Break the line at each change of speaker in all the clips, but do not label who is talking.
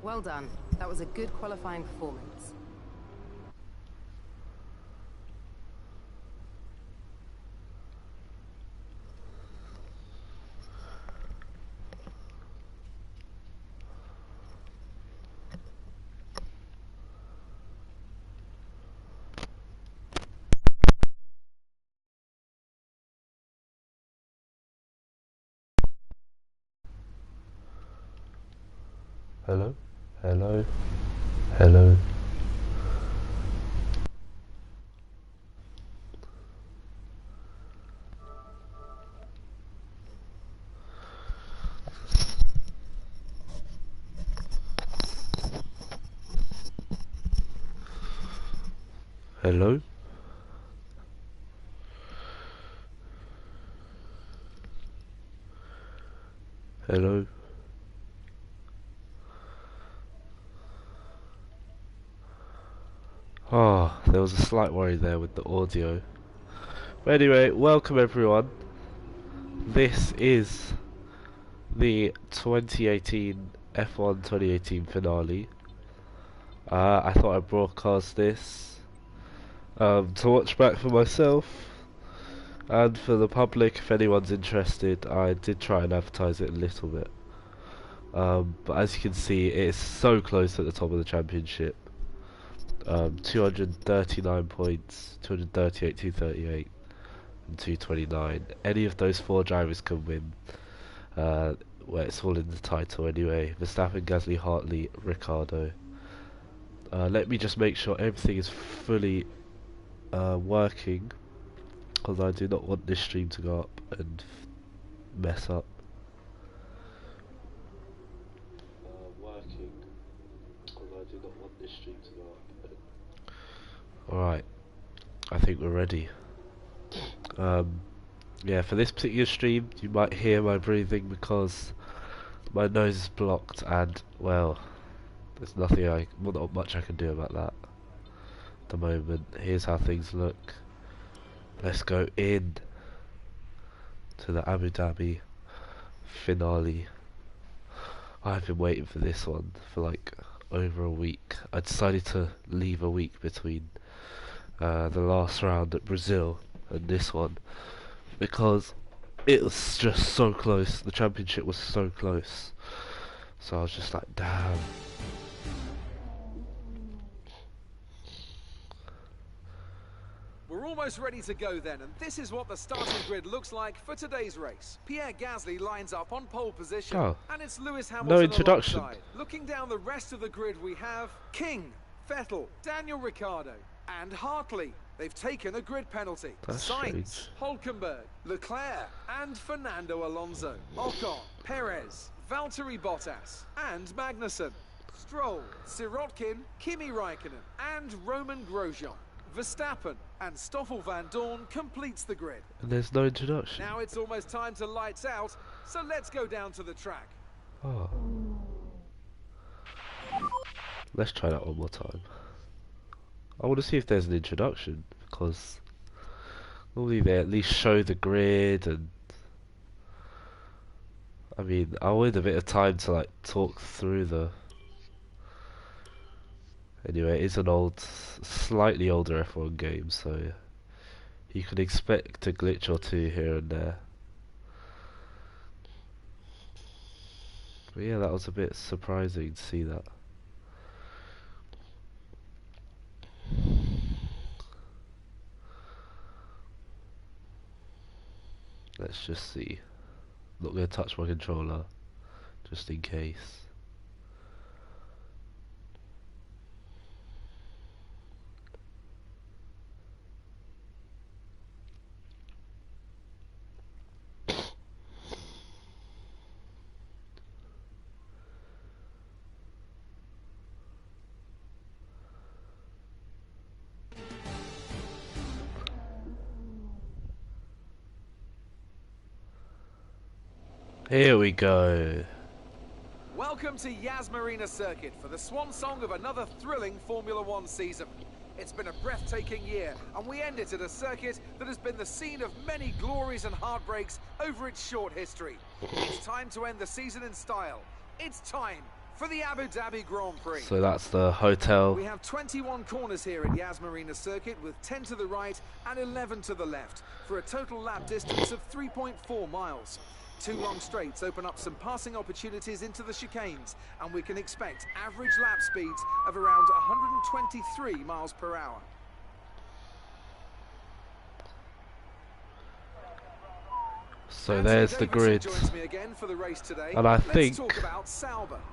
Well done. That was a good qualifying performance.
Hello? Hello? Hello? Hello? Hello? Oh, there was a slight worry there with the audio. But anyway, welcome everyone. This is the 2018 F1 2018 finale. I thought I'd broadcast this to watch back for myself and for the public if anyone's interested. I did try and advertise it a little bit. But as you can see, it's so close at the top of the championship. 239 points, 238, 238, and 229. Any of those four drivers can win. Where it's all in the title anyway. Verstappen, Gasly, Hartley, Ricciardo. Let me just make sure everything is fully working, because I do not want this stream to go up and mess up. Working, because I do not want this stream to go up. Alright, I think we're ready. Yeah, for this particular stream, you might hear my breathing because my nose is blocked, and well, there's not much I can do about that at the moment. Here's how things look. Let's go in to the Abu Dhabi finale. I've been waiting for this one for like over a week. I decided to leave a week between the last round at Brazil and this one because it was just so close. The championship was so close, so I was just like, damn.
We're almost ready to go then, and this is what the starting grid looks like for today's race. Pierre Gasly lines up on pole position, and it's Lewis Hamilton
no introduction.
alongside. Looking down the rest of the grid, we have King, Vettel, Daniel Ricciardo, and Hartley. They've taken a grid penalty.
That's
Sainz,
strange.
Hulkenberg, Leclerc, and Fernando Alonso. Ocon, Perez, Valtteri Bottas, and Magnussen. Stroll, Sirotkin, Kimi Raikkonen, and Roman Grosjean. Verstappen and Stoffel van Dorn completes the grid.
And there's no introduction.
Now it's almost time to lights out, so let's go down to the track.
Oh. Let's try that one more time. I want to see if there's an introduction, because normally they at least show the grid, and I mean, I wanted a bit of time to like talk through the... Anyway, it's an slightly older F1 game, so you can expect a glitch or two here and there. But yeah, that was a bit surprising to see that. Let's just see. Not going to touch my controller, just in case. Here we go.
Welcome to Yas Marina Circuit for the swan song of another thrilling Formula One season. It's been a breathtaking year, and we end it at a circuit that has been the scene of many glories and heartbreaks over its short history. It's time to end the season in style. It's time for the Abu Dhabi Grand Prix.
So that's the hotel.
We have 21 corners here at Yas Marina Circuit with 10 to the right and 11 to the left for a total lap distance of 3.4 miles. 2 long straights open up some passing opportunities into the chicanes, and we can expect average lap speeds of around 123 miles per hour.
So there's the grid, and I think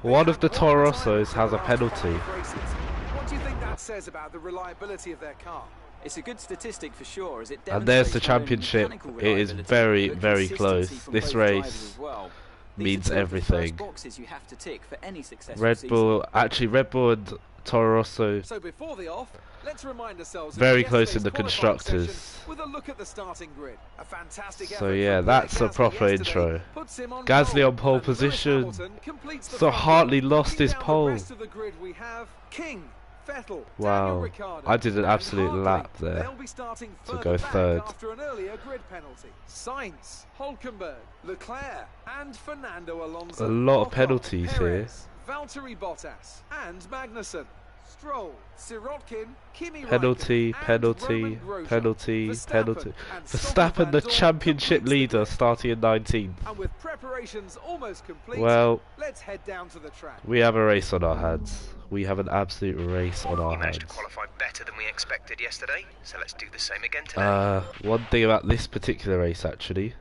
one
of the Toro Rossos has a penalty.
What do you think that says about the reliability of their car?
It's a good statistic for sure, as it
And there's the
demonstrates not only
championship.
mechanical
It is
reliability,
very,
but
very close.
consistency from
This
both drivers
race
as well. These
means
are two of the
everything.
first boxes you have to tick for any successful
Red
season.
Bull, actually Red Bull and Toro Rosso
So before the off, let's remind ourselves
very
of
close in
yesterday's
the
qualifying
constructors.
session with a look at the starting grid. A fantastic
So
effort
yeah,
from
that's a
Gasly
proper
yesterday
intro.
puts him on
Gasly
pole,
on pole
and Lewis
position.
Hamilton completes the
So
front
Hartley
row.
lost
Looking
his
down
pole.
The rest of the grid we have King, Vettel, Daniel
Wow,
Ricciardo,
I did an
and
absolute
Hartley.
lap there
They'll be starting
to
further
go
back
third.
after an earlier grid penalty. Sainz, Hülkenberg, Leclerc, and Fernando Alonso.
A lot of
Ocon,
penalties here.
Perez, Valtteri Bottas, and Magnussen. Stroll, Sirotkin, Kimi
Penalty,
Räikkönen, and
penalty,
Roman Grosjean.
penalty,
Verstappen
penalty.
and
Verstappen,
Stoffel
the
Vandoorne
championship
completes the
leader,
grid.
starting in 19th.
And with preparations almost complete,
Well,
let's head down to the track.
we have a race on our hands. We have an absolute race on our
We managed to
hands.
qualify better than we expected yesterday, so let's do the same again today.
One thing about this particular race actually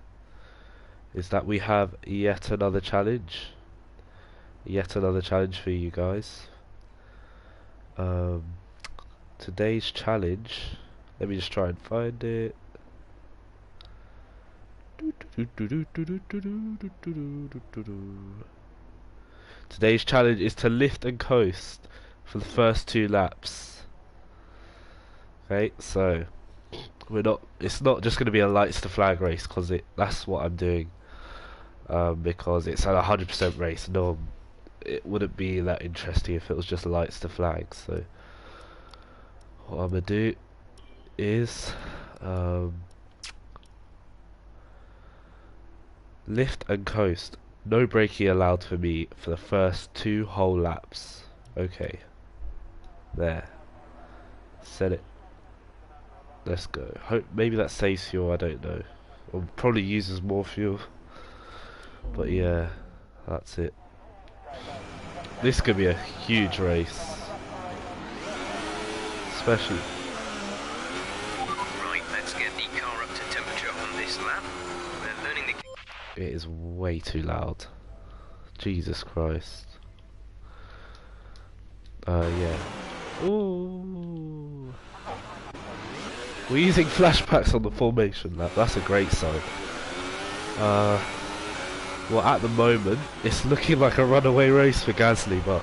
is that we have yet another challenge. Yet another challenge for you guys. Today's challenge, let me just try and find it. Today's challenge is to lift and coast for the first 2 laps. Okay, so it's not just going to be a lights to flag race, because that's what I'm doing, because it's an 100% race. No, it wouldn't be that interesting if it was just lights to flag. So what I'm going to do is lift and coast. No braking allowed for me for the first 2 whole laps. Okay, there, set it. Let's go. Hope maybe that saves fuel, I don't know. Or probably uses more fuel. But yeah, that's it. This could be a huge race. Especially...
Right, let's get the car up to temperature on this lap. We're learning the...
It is way too loud. Jesus Christ. Yeah. Ooh. We're using flashbacks on the formation lap. That's a great sign. Well, at the moment, it's looking like a runaway race for Gasly, but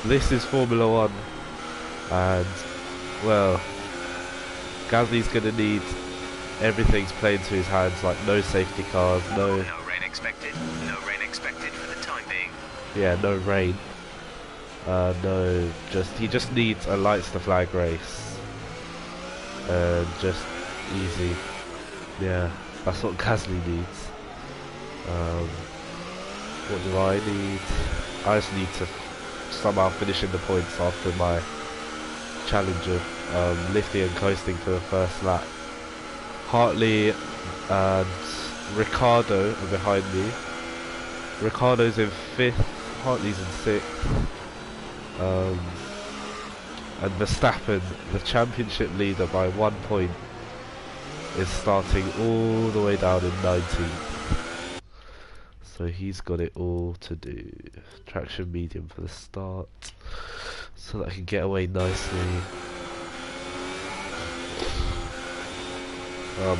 this is Formula 1, and well, Gasly's gonna need everything's playing to his hands, like no safety cars, no
rain expected. No rain expected for the time being.
yeah, no rain, no, he just needs a lights to flag race. Just easy. Yeah, that's what Gasly needs. What do I need? I just need to somehow finish in the points after my challenge of lifting and coasting for the first lap. Hartley and Ricciardo are behind me. Ricciardo's in 5th, Hartley's in 6th. And Verstappen, the championship leader by 1 point, is starting all the way down in 19th. So he's got it all to do. Traction medium for the start, so that I can get away nicely.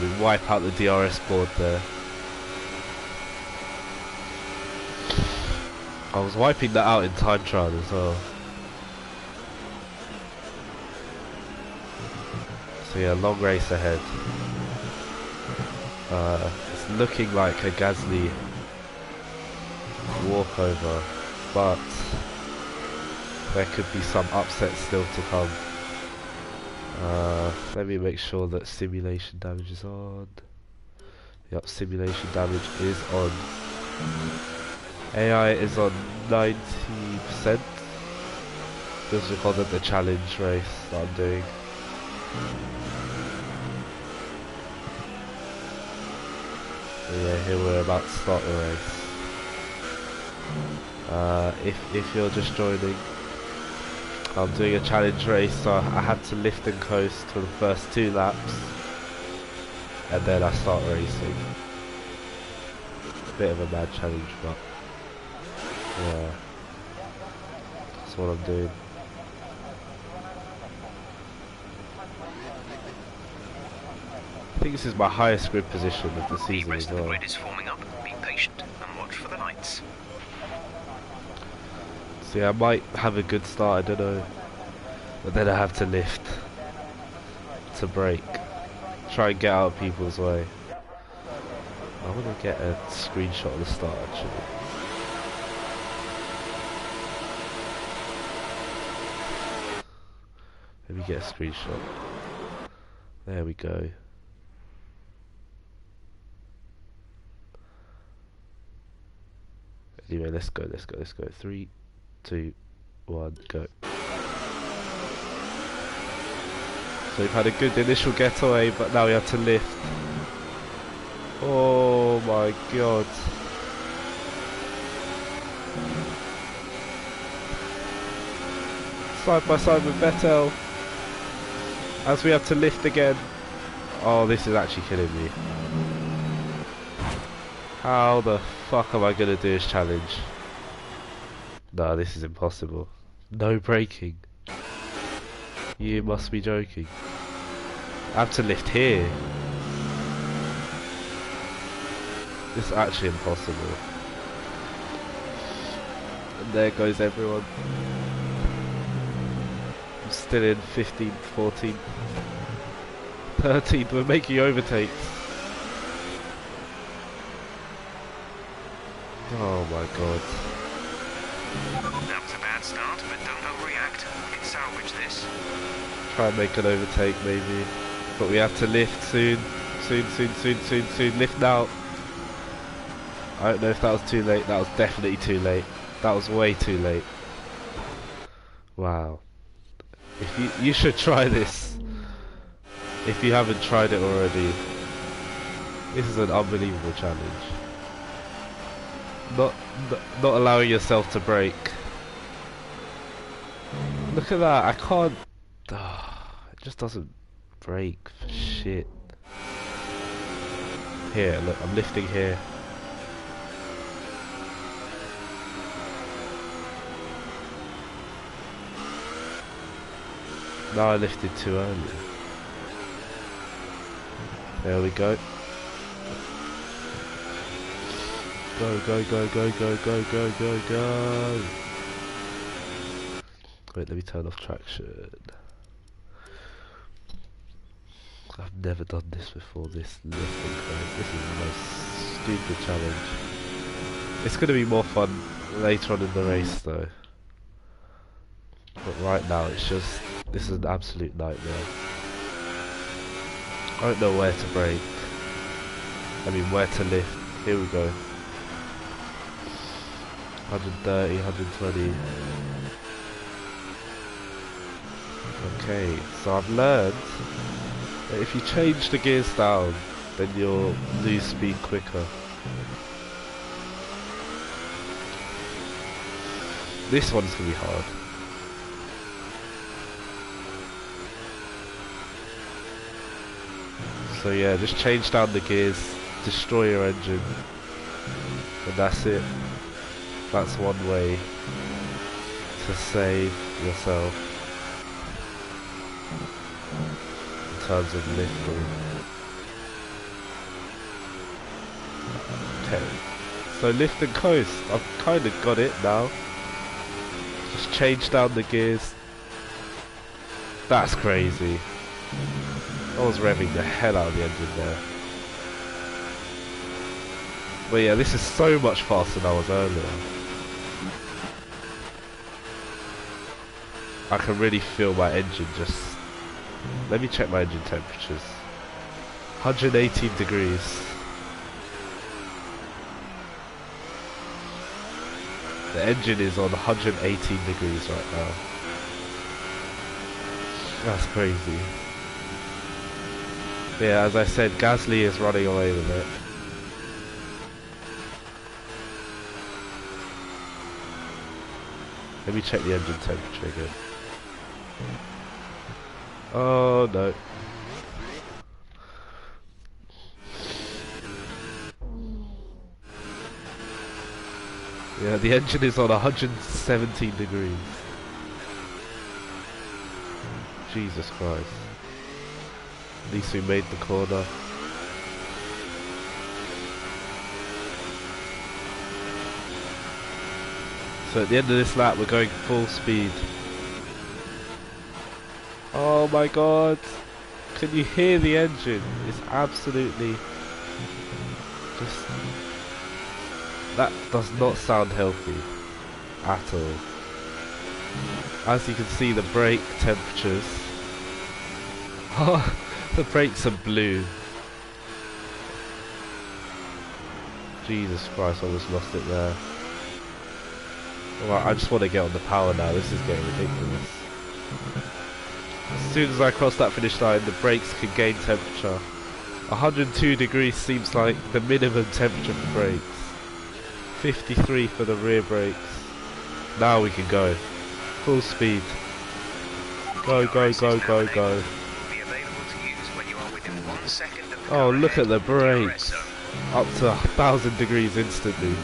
We wipe out the DRS board there. I was wiping that out in time trial as well. So yeah, long race ahead. It's looking like a Gasly walkover, but there could be some upset still to come. Let me make sure that simulation damage is on. Yep, simulation damage is on. AI is on 90%. Just because of the challenge race that I'm doing. So yeah, here we're about to start the race. If you're just joining, I'm doing a challenge race, so I had to lift and coast for the first 2 laps, and then I start racing. A bit of a mad challenge, but yeah, that's what I'm doing. I think this is my highest grid position of the season as
The rest of the
well.
grid is forming up. Be patient and watch for the lights.
So yeah, I might have a good start, I don't know. But then I have to lift to brake. Try and get out of people's way. I want to get a screenshot of the start actually. Let me get a screenshot. There we go. Anyway, let's go. 3, 2, 1, go. So we've had a good initial getaway, but now we have to lift. Oh my god. Side by side with Vettel. As we have to lift again. Oh, this is actually killing me. How the fuck am I gonna do this challenge? No, this is impossible. No braking. You must be joking. I have to lift here. This is actually impossible. And there goes everyone. I'm still in 15th, 14th, 13th. We're making overtakes. Oh my god.
That was a bad start, but don't overreact. You can salvage this.
Try and make an overtake maybe. But we have to lift soon. Soon. Lift now. I don't know if that was too late. That was definitely too late. That was way too late. Wow. If you should try this. If you haven't tried it already. This is an unbelievable challenge. Not allowing yourself to brake. Look at that. I can't. It just doesn't brake for shit. Here, look. I'm lifting here. Now I lifted too early. There we go. Go. Wait, let me turn off traction. I've never done this before, this lifting craze. This is the most stupid challenge. It's going to be more fun later on in the race though. But right now it's just, this is an absolute nightmare. I don't know where to brake. I mean where to lift. Here we go. 130, 120. Okay, so I've learned that if you change the gears down, then you'll lose speed quicker. This one's gonna be hard. So yeah, just change down the gears, destroy your engine, and that's it. That's one way to save yourself in terms of lifting. Okay, so lift and coast. I've kind of got it now. Just change down the gears. That's crazy. I was revving the hell out of the engine there. But yeah, this is so much faster than I was earlier. I can really feel my engine just... Let me check my engine temperatures. 118 degrees. The engine is on 118 degrees right now. That's crazy. But yeah, as I said, Gasly is running away with it. Let me check the engine temperature again. Oh no. Yeah, the engine is on 117 degrees. Jesus Christ. At least we made the corner. So at the end of this lap we're going full speed. Oh my god. Can you hear the engine? It's absolutely just... That does not sound healthy at all. As you can see, the brake temperatures... Oh, the brakes are blue. Jesus Christ, I almost lost it there. Alright, I just want to get on the power now, this is getting ridiculous. As soon as I cross that finish line, the brakes can gain temperature. 102 degrees seems like the minimum temperature for brakes. 53 for the rear brakes. Now we can go. Full speed. Go, go, go, go, go. Oh, look at the brakes. Up to 1,000 degrees instantly.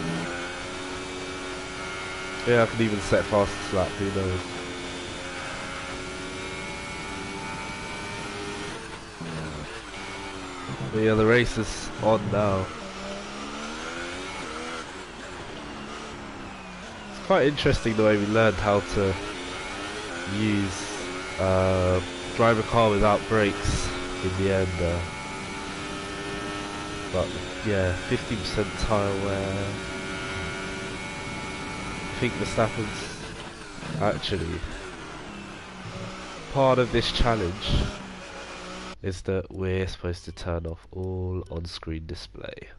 Yeah, I can even set fastest lap, who knows. But yeah, the race is on now. It's quite interesting the way we learned how to use drive a car without brakes in the end. But yeah, 50% tyre wear. I think VERSTAPPEN's actually part of this challenge is that we're supposed to turn off all on-screen display.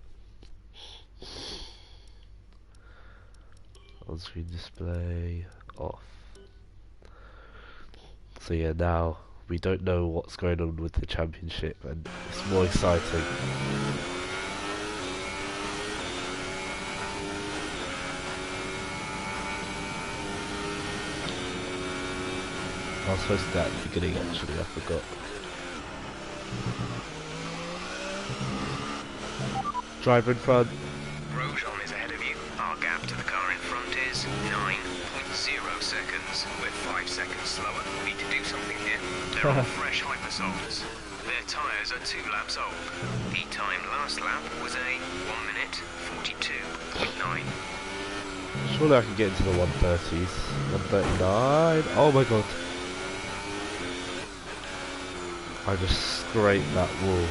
On-screen display off. So yeah, now we don't know what's going on with the championship and it's more exciting. I was supposed to do that at the beginning actually, I forgot. Driver in front.
Grosjean is ahead of you. Our gap to the car in front is 9.0 seconds. We're 5 seconds slower. We need to do something here. They're on fresh hypersols. Their tyres are 2 laps old. The time last lap was a 1 minute 42.9.
Surely I can get into the 130s. 139. Oh my god. I just scraped that wall.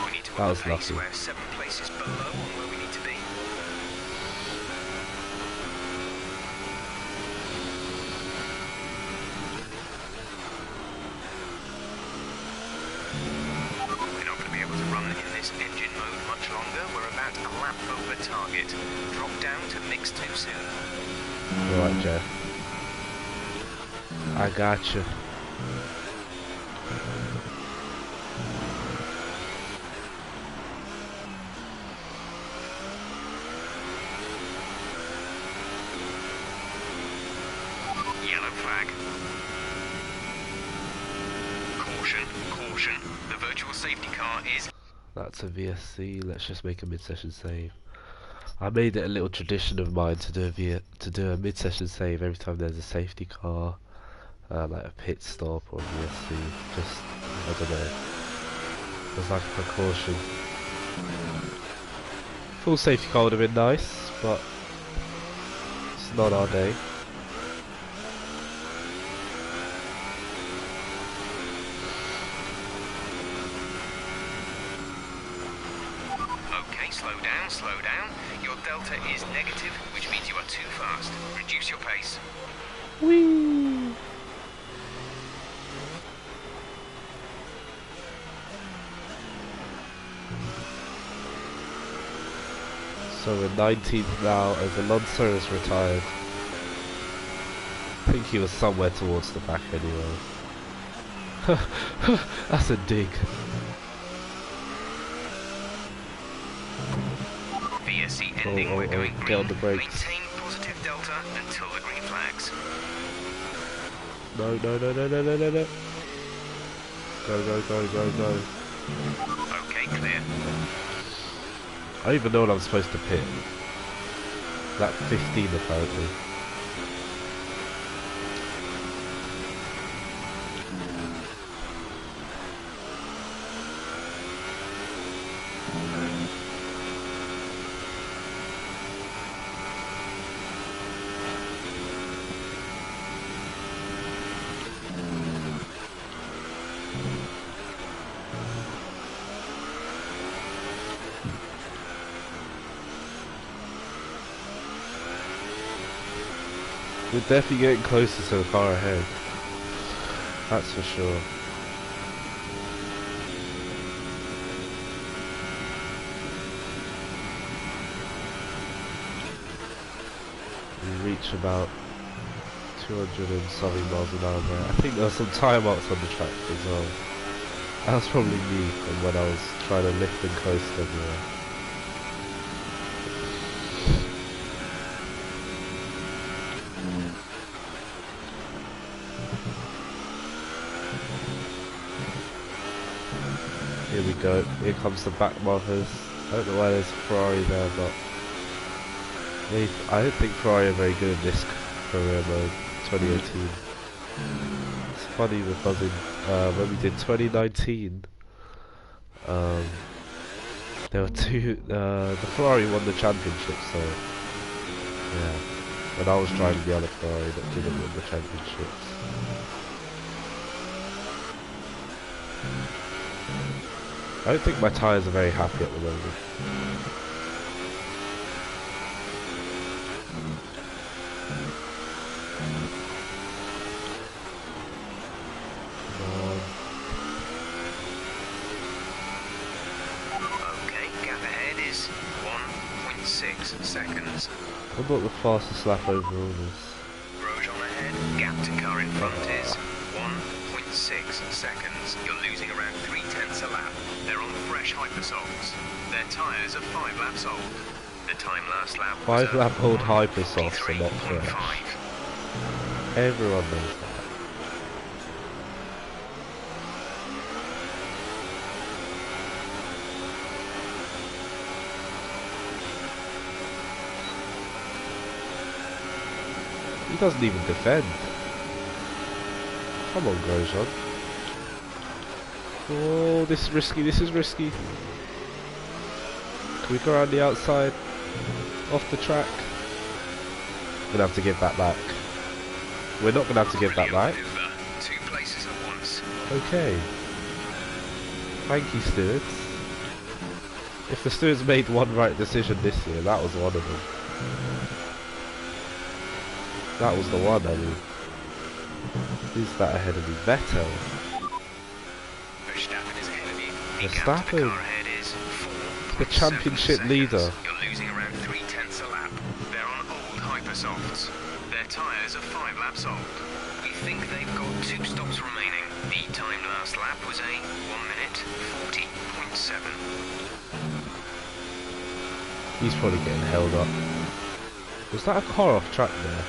We need to
That was lucky.
we're 7 places below where we need to be. We're not going to be able to run in this engine mode much longer. We're about a lap over target. Drop down to mix too soon.
Alright, Jeff. I got you.
Yellow flag. Caution, caution. The virtual safety car is...
That's a VSC. Let's just make a mid-session save. I made it a little tradition of mine to do a mid-session save every time there's a safety car, like a pit stop or a VSC. Just, I don't know, as like a precaution. Full safety car would have been nice, but it's not our day.
Okay, slow down, slow down. Your delta is negative, which means you are too fast. Reduce your pace.
Whee! So we're 19th now as Alonso is retired. I think he was somewhere towards the back anyway. That's a dig.
VSC ending, we're going green.
Get on the brakes.
Maintain positive delta until the green flags.
No. Go.
Okay, clear.
I don't even know what I'm supposed to pit. That 15 apparently. We're definitely getting closer to the car ahead. That's for sure. We reach about 200 and something miles an hour there. I think there were some tire marks on the track as well. That was probably me from when I was trying to lift and coast everywhere. Here we go, here comes the back markers. I don't know why there's a Ferrari there, but I don't think Ferrari are very good at this career mode 2018. It's funny because when we did 2019, there were the Ferrari won the championship, so yeah. But I was driving the other Ferrari that didn't win the championships. I don't think my tyres are very happy at the moment.
Okay, gap ahead is 1.6 seconds.
I'm not the fastest lap overall this.
Grosjean ahead, gap to car in front is 1.6 seconds. You're losing around 3/10 a lap. They're on fresh hypersofts. Their tyres are 5 laps old. The time last lap was
5 lap old hypersofts are not
53.5.
fresh. Everyone knows that. He doesn't even defend. Come on, Grosjean. Oh, this is risky, this is risky. Can we go around the outside? Off the track? We're gonna have to give that back. We're not gonna have to give that back.
Maneuver, 2 places at once.
Okay. Thank you, stewards. If the stewards made one right decision this year, that was one of them. That was the one, I mean. Who's that ahead of me? Vettel.
Verstappen is ahead of you.
Verstappen.
The car ahead is 4.7
The championship
seconds.
leader.
You're losing around 3/10 a lap. They're on old hypersofts. Their tyres are 5 laps old. We think they've got 2 stops remaining. The time last lap was a 1 minute 40.7.
He's probably getting held up. Was that a car off track there?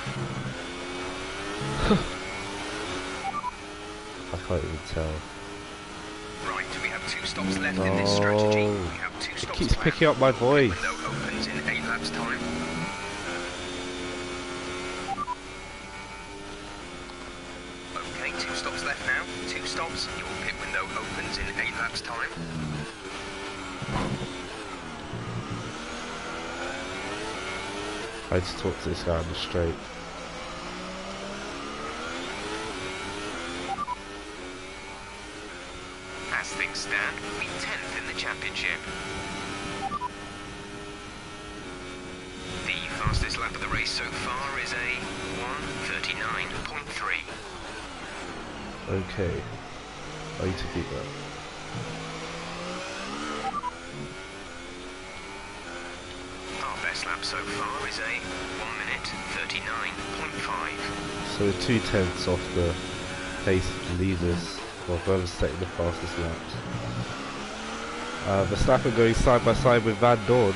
I can't even tell.
Right, we have 2 stops left in this strategy. We have 2
It
stops
keeps
left.
picking up my voice.
Window opens in 8 laps time. Okay, 2 stops left now. 2 stops. Your pit window opens in 8 laps time.
I had to talk to this guy on the straight.
As things stand, we'll be 10th in the championship. The fastest lap of the race so far is a 1:39.3.
Okay. I need to beat that.
Our best lap so far is a 1 minute 39.5.
So we're 2/10 off the pace of the leaders, or whoever's setting the fastest laps. Verstappen going side by side with Van Dorn.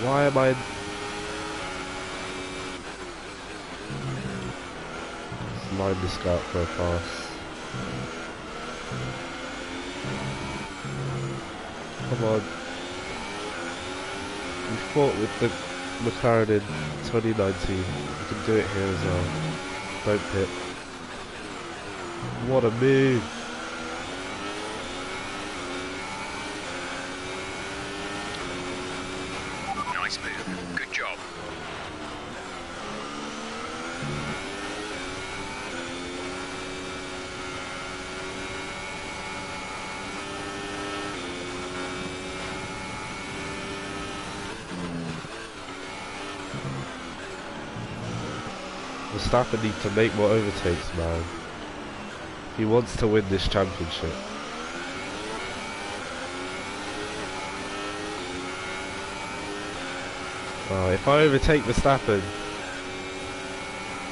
Why am I... Let's line this guy up for a pass. Come on. We fought with the McLaren in 2019. We can do it here as well. Don't pit. What a move!
Nice move. Good job.
Verstappen needs to make more overtakes, man. He wants to win this championship. If I overtake Verstappen,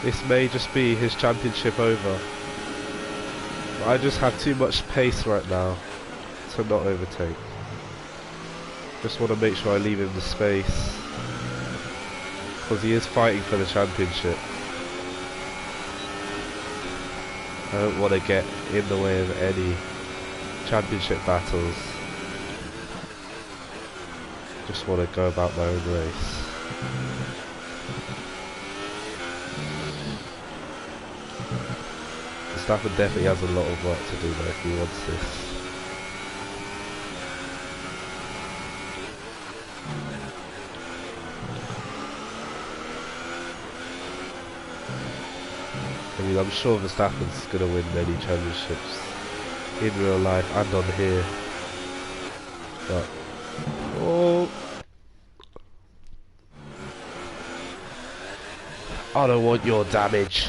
this may just be his championship over. But I just have too much pace right now to not overtake. Just want to make sure I leave him the space, because he is fighting for the championship. I don't want to get in the way of any championship battles. Just want to go about my own race. Verstappen definitely has a lot of work to do though if he wants this. I mean, I'm sure Verstappen's going to win many championships in real life and on here. But, oh, I don't want your damage.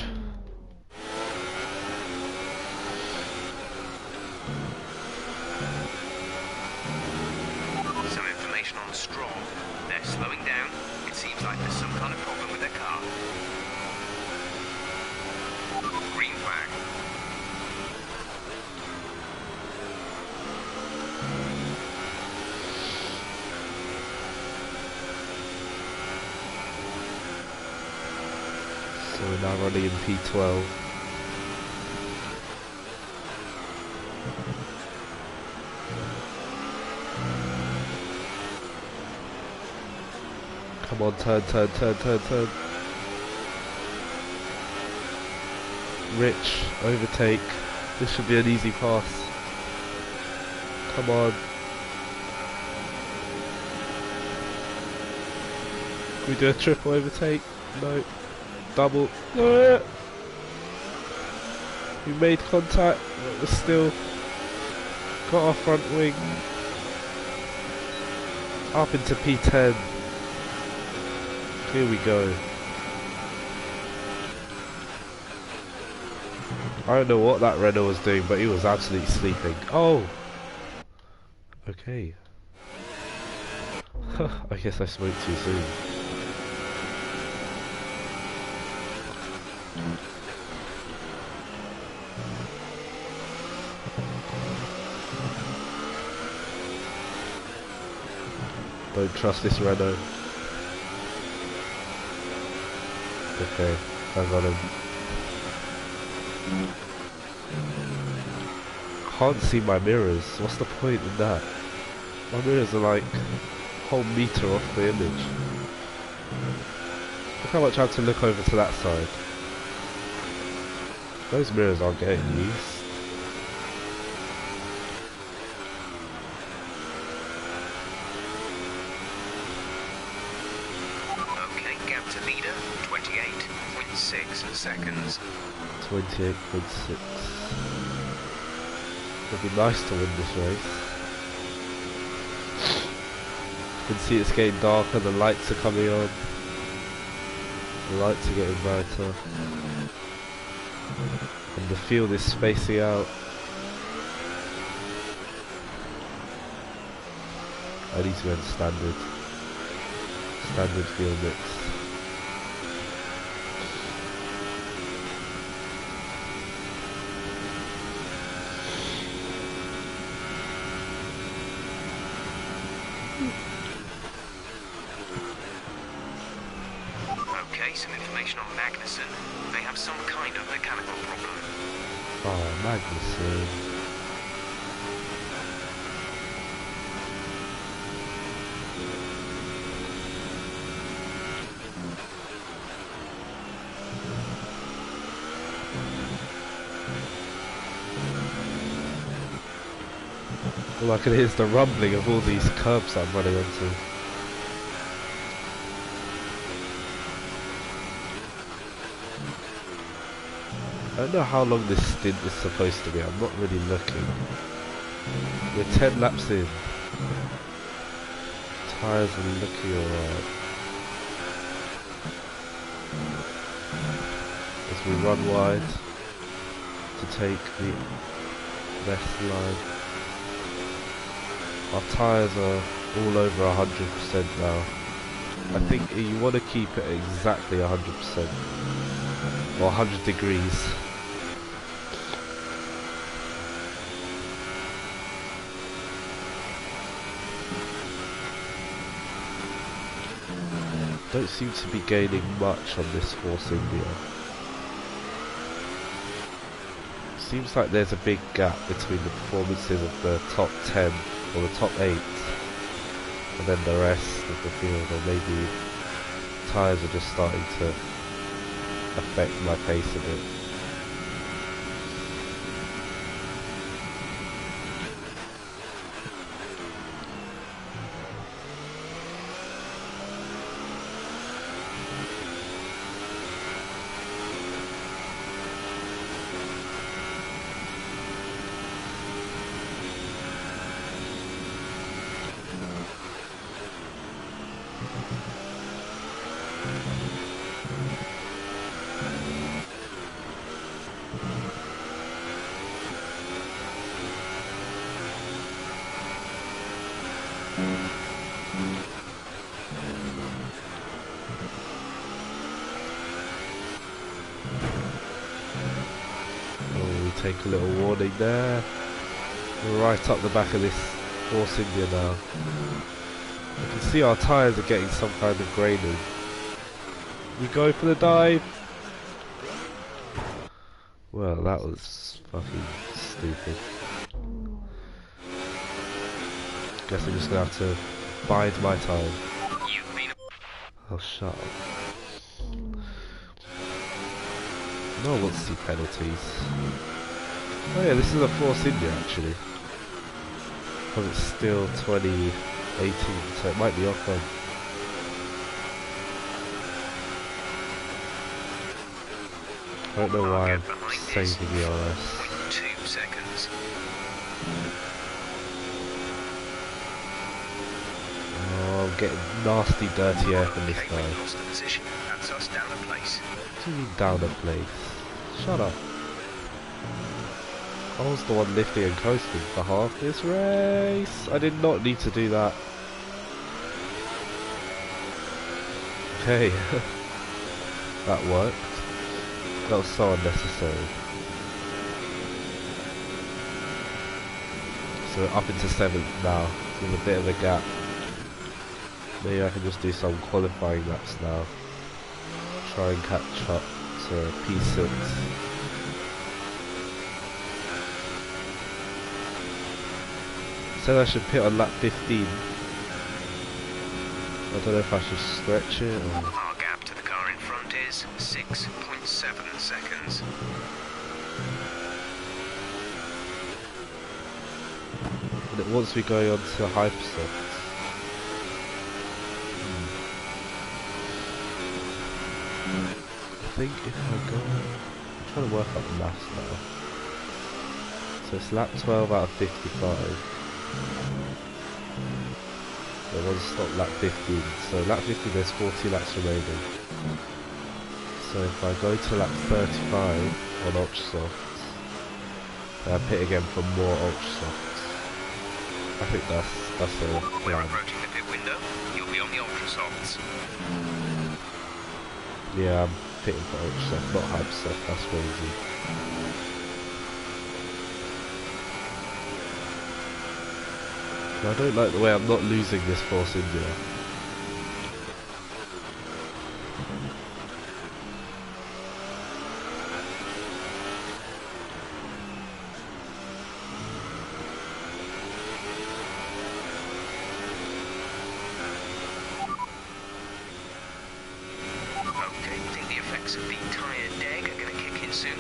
Some information on Stroll. They're slowing down. It seems like there's some kind of problem with their car. Green flag.
So we're now running in P12. Come on, turn. Rich, overtake. This should be an easy pass. Come on. Can we do a triple overtake? No. Double. We made contact, but we're still got our front wing up into P10. Here we go. I don't know what that Renault was doing, but he was absolutely sleeping. Oh! Okay. I guess I spoke too soon. Don't trust this Renault. Okay, I got him. Can't see my mirrors. What's the point in that? My mirrors are like a whole meter off the image. Look how much I have to look over to that side. Those mirrors aren't getting used.
Okay, gap to leader, 28.6 seconds.
28.6. It'd be nice to win this race. You can see it's getting darker, the lights are coming on. The lights are getting brighter. And the field is spacing out. I need to go in standard fuel mix.
Okay, some information on Magnuson. They have some kind of mechanical problem.
Oh, Magnuson. All I can hear is the rumbling of all these curbs I'm running onto. I don't know how long this stint is supposed to be, I'm not really looking. We're 10 laps in. Tyres are looking alright. As we run wide to take the best line. Our tyres are all over 100% now. I think you want to keep it exactly 100%. Or 100 degrees. Don't seem to be gaining much on this Force India. Seems like there's a big gap between the performances of the top 10 or the top 8 and then the rest of the field, or maybe tyres are just starting to affect my pace a bit. Take a little warning there. We're right up the back of this Force India now. You can see our tyres are getting some kind of graining. We go for the dive. Well, that was fucking stupid. Guess I'm just gonna have to bide my time. Oh, shut up. No one wants to see penalties. Oh yeah, this is a Force India actually. Because it's still 2018, so it might be off on. I don't know why I'm saving the RS.
0.2 seconds.
Oh, I'm getting nasty dirty air from this
Okay,
guy.
we've lost the position. That's us down a place.
What do you mean down a place? Shut up. I was the one lifting and coasting for half this race. I did not need to do that. Okay. That worked. That was so unnecessary. So we're up into 7th now, with a bit of a gap. Maybe I can just do some qualifying laps now. Try and catch up to P6. Said I should pit on lap 15. I don't know if I should stretch it or...
Our gap to the car in front is 6.7 seconds.
And it wants me going on to hypersoft. I think if I go... I'm trying to work out the maths now. So it's lap 12 out of 55. So one stop lap 15. So lap 15 there's 40 laps remaining. So if I go to lap 35 on ultra softs, then I pit again for more ultra softs. I think that's a
We're
plan.
approaching the pit window. You'll be on the ultra softs.
Yeah, I'm pitting for ultra soft, not hype soft. That's crazy. I don't like the way I'm not losing this Force India.
Okay, I think the effects of the tyre deg are going to kick in soon.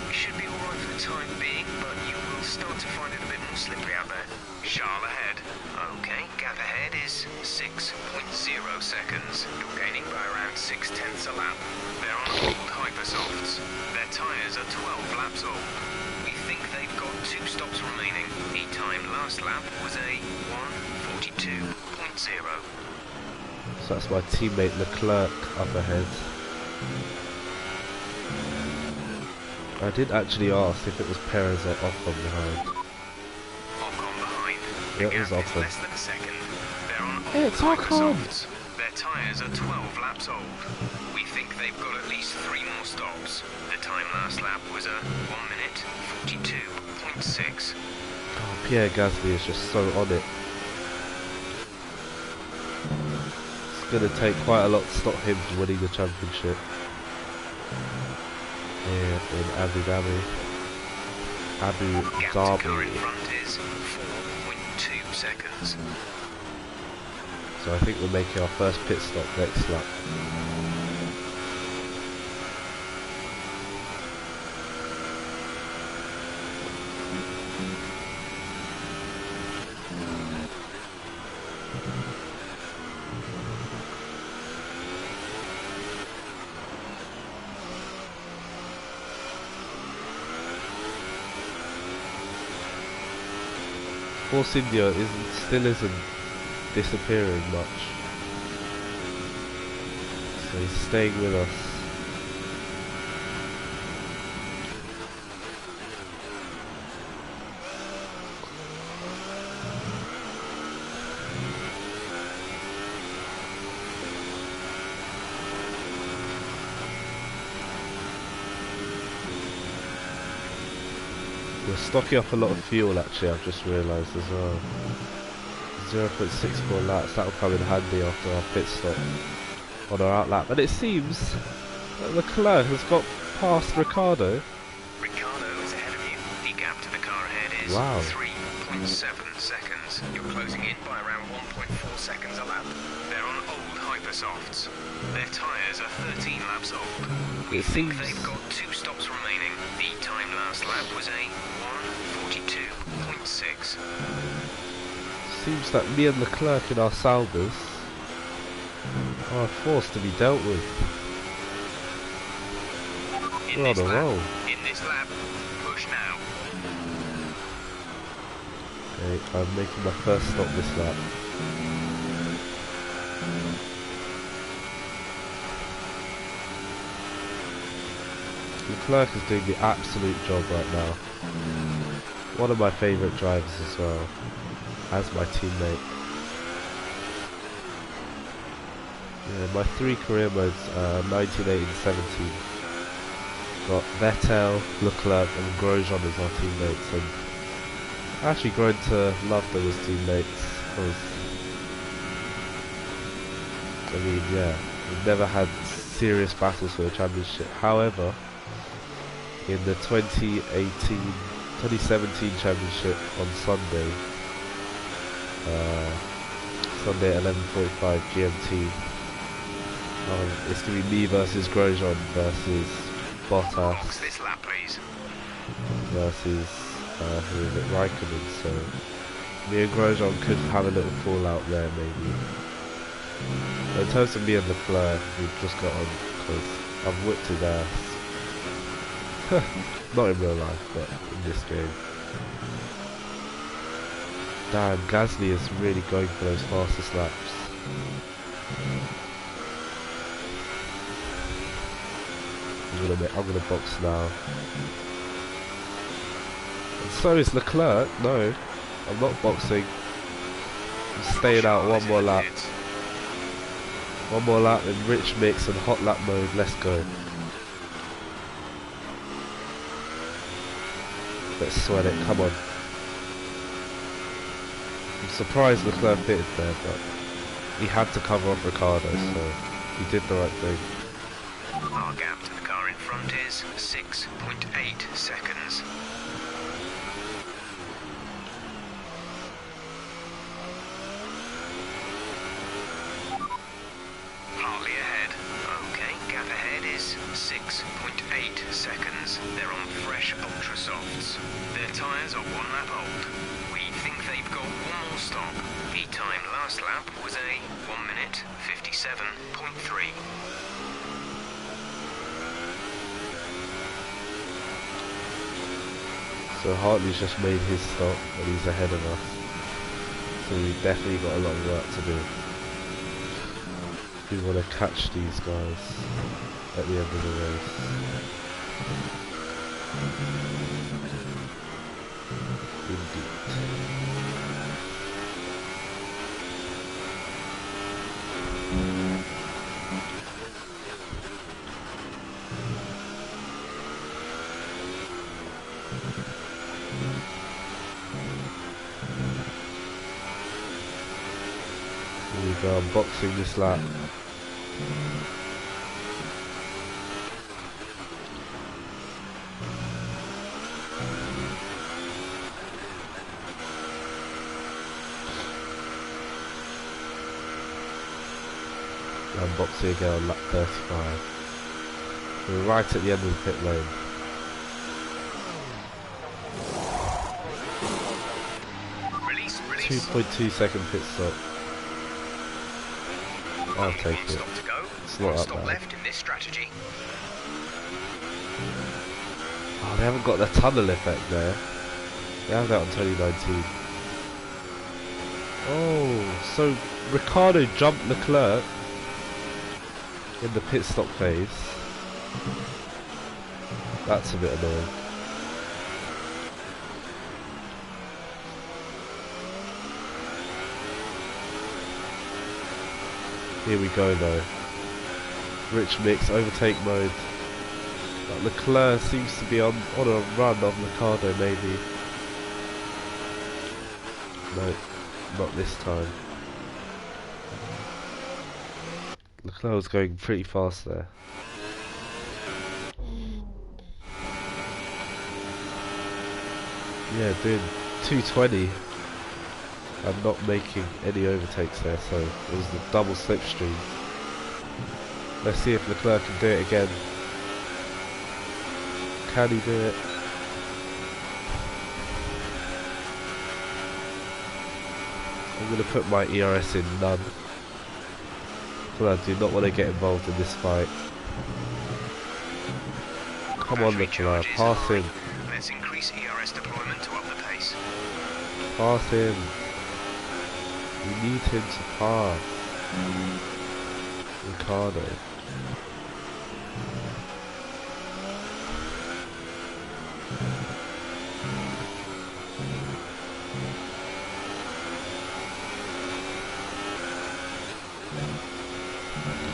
You should be alright for the time being, but you will start to find it a bit more slippery out there. Charles ahead. Okay, gap ahead is 6.0 seconds. You're gaining by around 6/10 a lap. They're on old hypersofts. Their tyres are 12 laps old. We think they've got 2 stops remaining. The time last lap was a 1:42.0.
So that's my teammate Leclerc up ahead. I did actually ask if it was Perez or Ocon behind.
Ocon behind.
Yeah, it
The
was
gap is
Ocon.
less than a second. They're on
Hey,
old
it's Ocon!
hypersofts. Their tyres are 12 laps old. We think they've got at least 3 more stops. The time last lap was a 1:42.6.
Oh, Pierre Gasly is just so on it. It's going to take quite a lot to stop him from winning the championship. Here in Abu Dhabi.
Gap to car in front is 4.2 seconds.
So I think we're making our first pit stop next lap. Force India still isn't disappearing much. So he's staying with us. We're stocking up a lot of fuel actually, I've just realised as well. 0.64 laps, that'll come in handy after our pit stop on our outlap. And it seems that Leclerc has got past Ricciardo.
Ricciardo is ahead of you. The gap to the car ahead is
Wow.
3.7 seconds. You're closing in by around 1.4 seconds a lap. They're on old hypersofts. Their tyres are 13 laps old. We
It
think
seems-
they've got 2 stops remaining. The time last lap was a 1:42.6.
Seems that me and Leclerc in our Saubers are a force to be dealt with.
In
We're on
this
a
lap,
roll.
in this lap, push now.
Okay, I'm making my first stop this lap. Leclerc is doing the absolute job right now. One of my favourite drivers as well, as my teammate. Yeah, my 3 career modes are 19, 18, 17. Got Vettel, Leclerc and Grosjean as our teammates, and I actually grown to love them as teammates because, I mean, yeah, we've never had serious battles for the championship. However, in the 2017 championship on Sunday, Sunday at 11:45 GMT, it's going to be me versus Grosjean versus
Box
Bottas
this lap, please.
versus who is it, Raikkonen. So me and Grosjean could have a little fallout there maybe. But in terms of me and Leclerc, we've just got on because I've whipped his ass. Not in real life, but in this game. Damn, Gasly is really going for those fastest laps. I'm gonna box now. And so is Leclerc. No, I'm not boxing. staying out one more lap.
Hits.
One more lap in rich mix and hot lap mode. Let's go. Let's sweat it. Come on. I'm surprised Leclerc pitted there, but he had to cover off Ricciardo, so he did the right thing.
Our gap to the car in front is 6.8 seconds. Hartley ahead. Okay, gap ahead is 6.8 seconds. They're on fresh ultra softs. Their tyres are 1 lap old. We think they've got one more stop. The time last lap was a 1 minute 57.3.
So Hartley's just made his stop and he's ahead of us. So we've definitely got a lot of work to do. We want to catch these guys at the end of the race. Indeed. Here we go, unboxing this lap. Unboxing again on lap 35. We're right at the end of the pit lane.
Release.
2.2 second pit stop. I'll take it.
Stop to go.
It's not that
Stop
bad.
left in this strategy.
Oh, they haven't got the tunnel effect there. They have that on 2019. Oh, so Ricciardo jumped Leclerc in the pit stop phase. That's a bit annoying. Here we go though. Rich mix, overtake mode. But Leclerc seems to be on a run of Ricciardo maybe. No, not this time. Leclerc was going pretty fast there. Yeah, doing 220 and not making any overtakes there, so it was the double slipstream. Let's see if Leclerc can do it again. Can he do it? I'm going to put my ERS in none. But I do not want to get involved in this fight. Come on, Leclerc, pass him.
Let's increase ERS deployment to up the pace.
Pass him. We need him to pass. Ricciardo.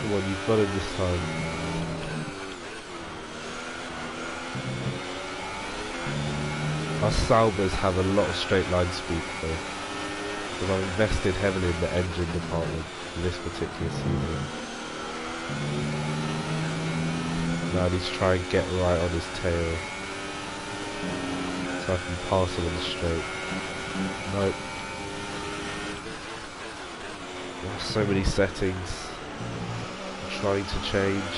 Come on, you've got it this time. Our Saubers have a lot of straight line speed though. Because I've invested heavily in the engine department for this particular season. Now I need to try and get right on his tail. So I can pass him on the straight. Nope. There's so many settings. I'm trying to change.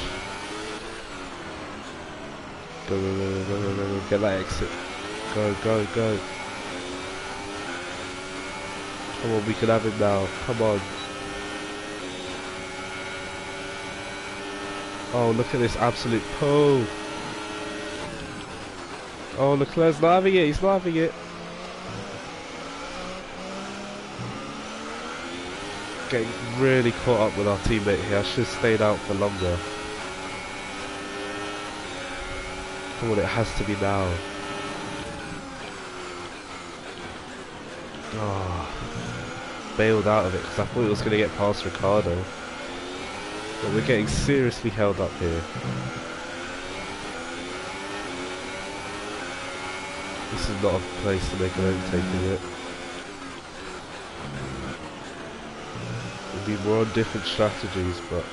Go, go, go, go, go, go, go. Get that exit. Go, go, go. Come on, we can have him now. Come on. Oh, look at this absolute pull. Oh, Leclerc's not having it. He's not having it. Getting really caught up with our teammate here. I should have stayed out for longer. Come on, it has to be now. Oh. bailed out of it because I thought it was going to get past Ricciardo. But we're getting seriously held up here. This is not a place to make an overtake, is it? We're on different strategies, but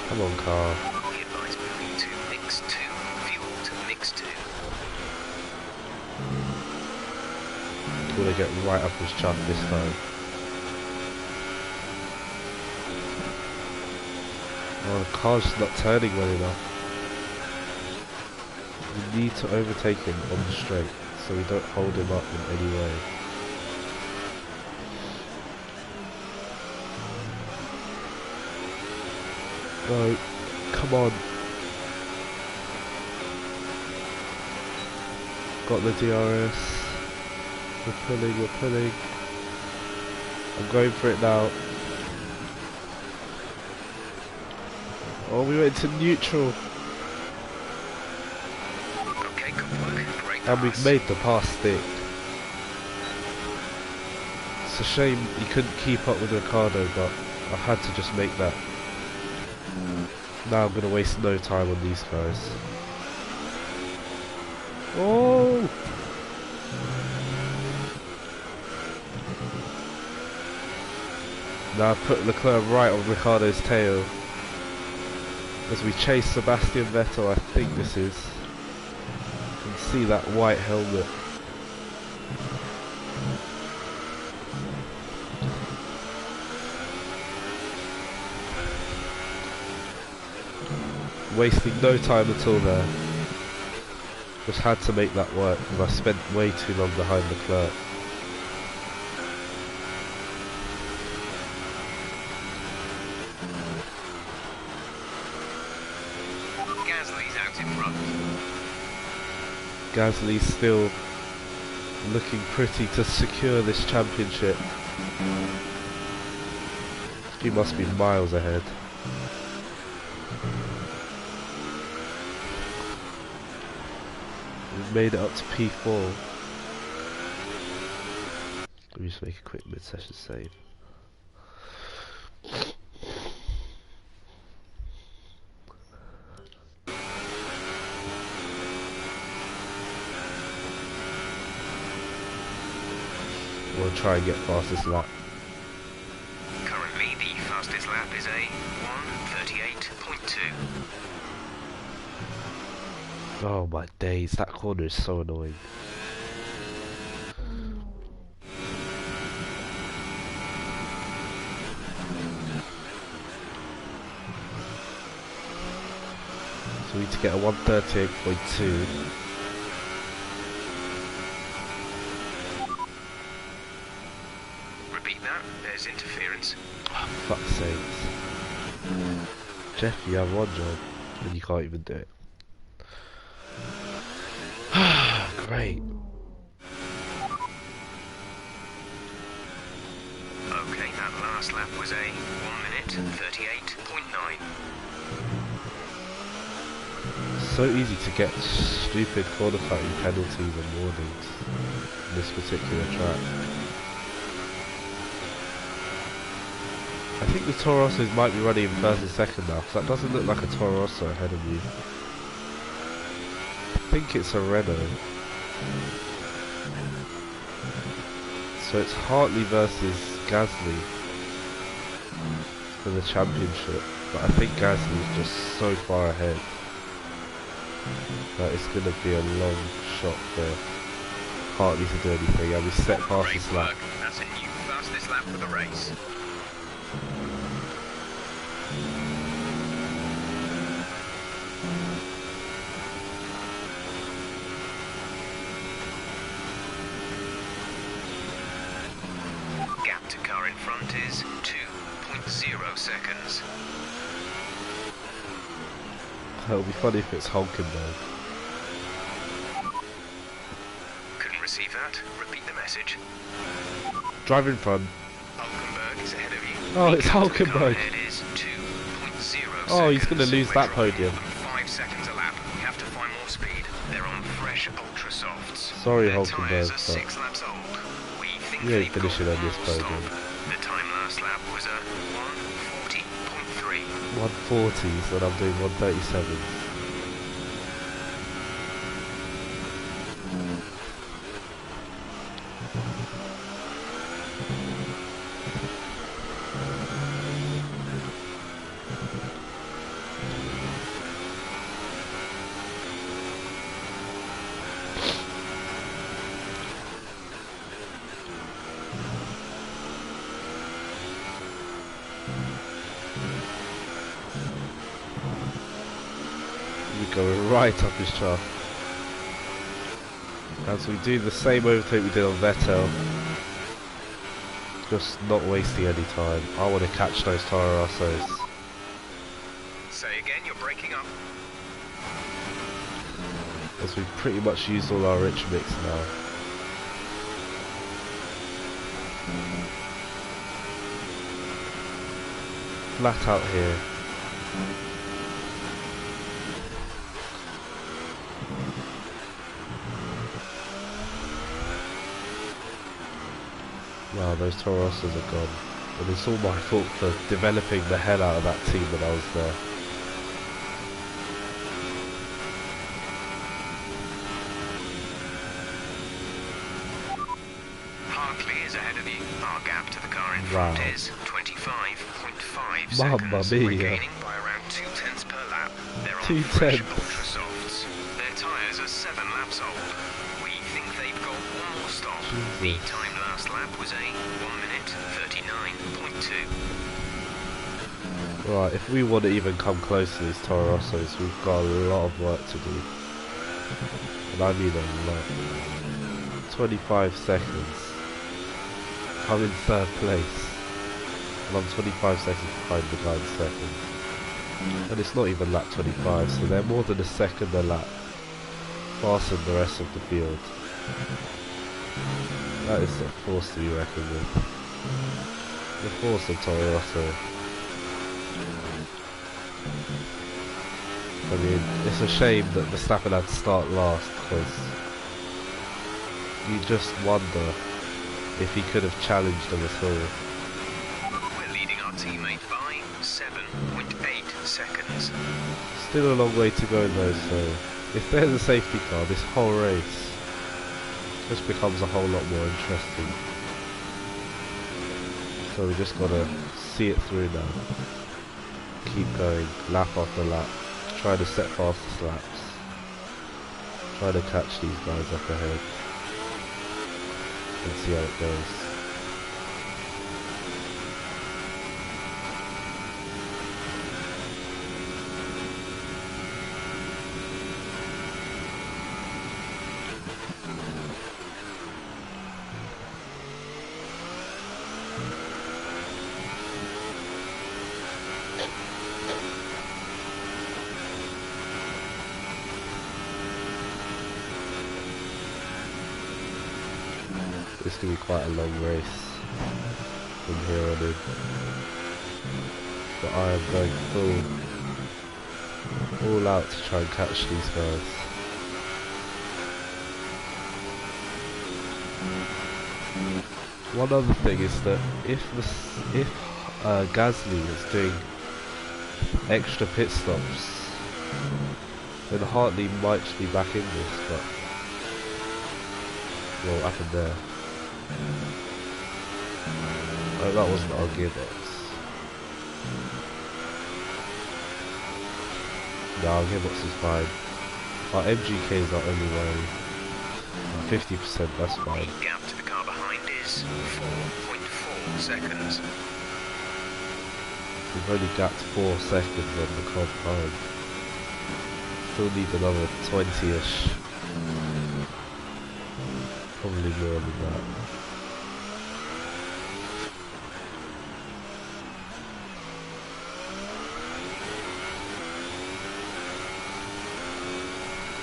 come on, car.
Advise moving to mix 2. Fuel to mix 2.
Gonna get right up his chuck this time. Oh, the car's just not turning well enough. We need to overtake him on the straight so we don't hold him up in any way. No, come on. Got the DRS. We're pulling. I'm going for it now. Oh, we went to neutral.
Okay, good work. Great
And we've
pass.
made the pass stick. It's a shame he couldn't keep up with Ricciardo, but I had to just make that. Now I'm going to waste no time on these guys. Oh! Now I've put Leclerc right on Ricciardo's tail. As we chase Sebastian Vettel, I think this is. You can see that white helmet. Wasting no time at all there. Just had to make that work because I spent way too long behind Leclerc.
Gasly's out in front.
Gasly's still looking pretty to secure this championship. He must be miles ahead. We've made it up to P4. Let me just make a quick mid-session save. We'll try and get fastest lap.
Currently, the fastest lap is a 1:38.2.
Oh my days, that corner is so annoying. So we need to get a 1:38.2.
Repeat that. There's interference.
Oh, fuck's sakes. Jeff, you have one job and you can't even do it. Great.
Okay, that last lap was a 1:38.9.
So easy to get stupid qualifying penalties and warnings in this particular track. I think the Toro Rossos might be running in first and second now, because that doesn't look like a Toro Rosso ahead of you. I think it's a Renault. So it's Hartley versus Gasly for the championship, but I think Gasly is just so far ahead that it's going to be a long shot for Hartley to do anything. And we set past
Great
this lap.
work. That's a new fastest lap for the race. Gap to car in front is 2.0 seconds.
It'll be funny if it's Hulkenberg.
Couldn't receive her that. Repeat the message.
Drive in front.
Hulkenberg is ahead of you.
Oh, it's
Recap to the car
Hulkenberg.
ahead is 2.0
Oh, he's
seconds.
gonna lose
We're
that
dropping
podium.
more than 5 seconds a lap. We have to find more speed. They're on fresh ultra softs.
Sorry,
Their tyres
Hulkenberg,
are
but
6 laps old. We think
you ain't
they've got
finishing on this
more
podium.
stop. The time last lap was a 1:40.3.
140s and I'm doing 137. Going right up his shaft. As we do the same overtake we did on Vettel. Just not wasting any time. I want to catch those Toro Rossos.
Say again, you're breaking up.
As we've pretty much used all our rich mix now. Flat out here. Wow, those Toro Rossos are gone. And it's all my fault for developing the hell out of that team when I was there.
Hartley is ahead of you. Our gap to the car in
Wow.
front is 25.5
Mamma
seconds.
mia.
We're gaining by around 2/10 per lap. They're on
2
fresh
tenths.
ultra softs. Their tyres are 7 laps old. We think they've got one more stop. The
Jesus.
time last lap was a 1:39.2.
Right, if we want to even come close to these Toro Rossos, we've got a lot of work to do. And I mean a lot. 25 seconds. I'm in 3rd place. And I'm 25 seconds behind the guy in 2nd. And it's not even lap 25, so they're more than a second a lap faster than the rest of the field. That is a force to be reckoned with. The force of Toro Rosso. I mean, it's a shame that Verstappen had to start last, because you just wonder if he could have challenged them at all.
We're leading our teammate by 7.8 seconds.
Still a long way to go though, so if there's a safety car, this whole race just becomes a whole lot more interesting. So we just gotta see it through now. Keep going, lap after lap, try to set fastest laps, try to catch these guys up ahead, and see how it goes. It's going to be quite a long race from here on in, but I am going all out to try and catch these guys. One other thing is that if Gasly is doing extra pit stops, then Hartley might be back in this, but what happened there? Oh, that wasn't our gearbox. No, our gearbox is fine. Our MGK is our only worry. 50%, that's fine.
The gap to the car behind is 4.4 seconds.
We've only gapped 4 seconds on the car behind. Still need another 20-ish. Probably more than that.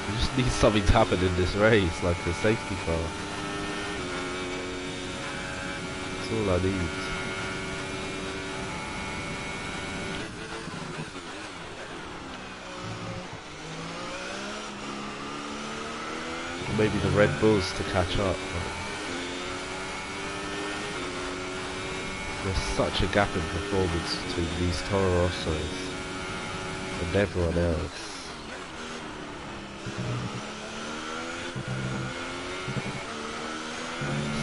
We just need something to happen in this race, like a safety car. That's all I need. Maybe the Red Bulls to catch up. There's such a gap in performance between these Toro Rossos and everyone else.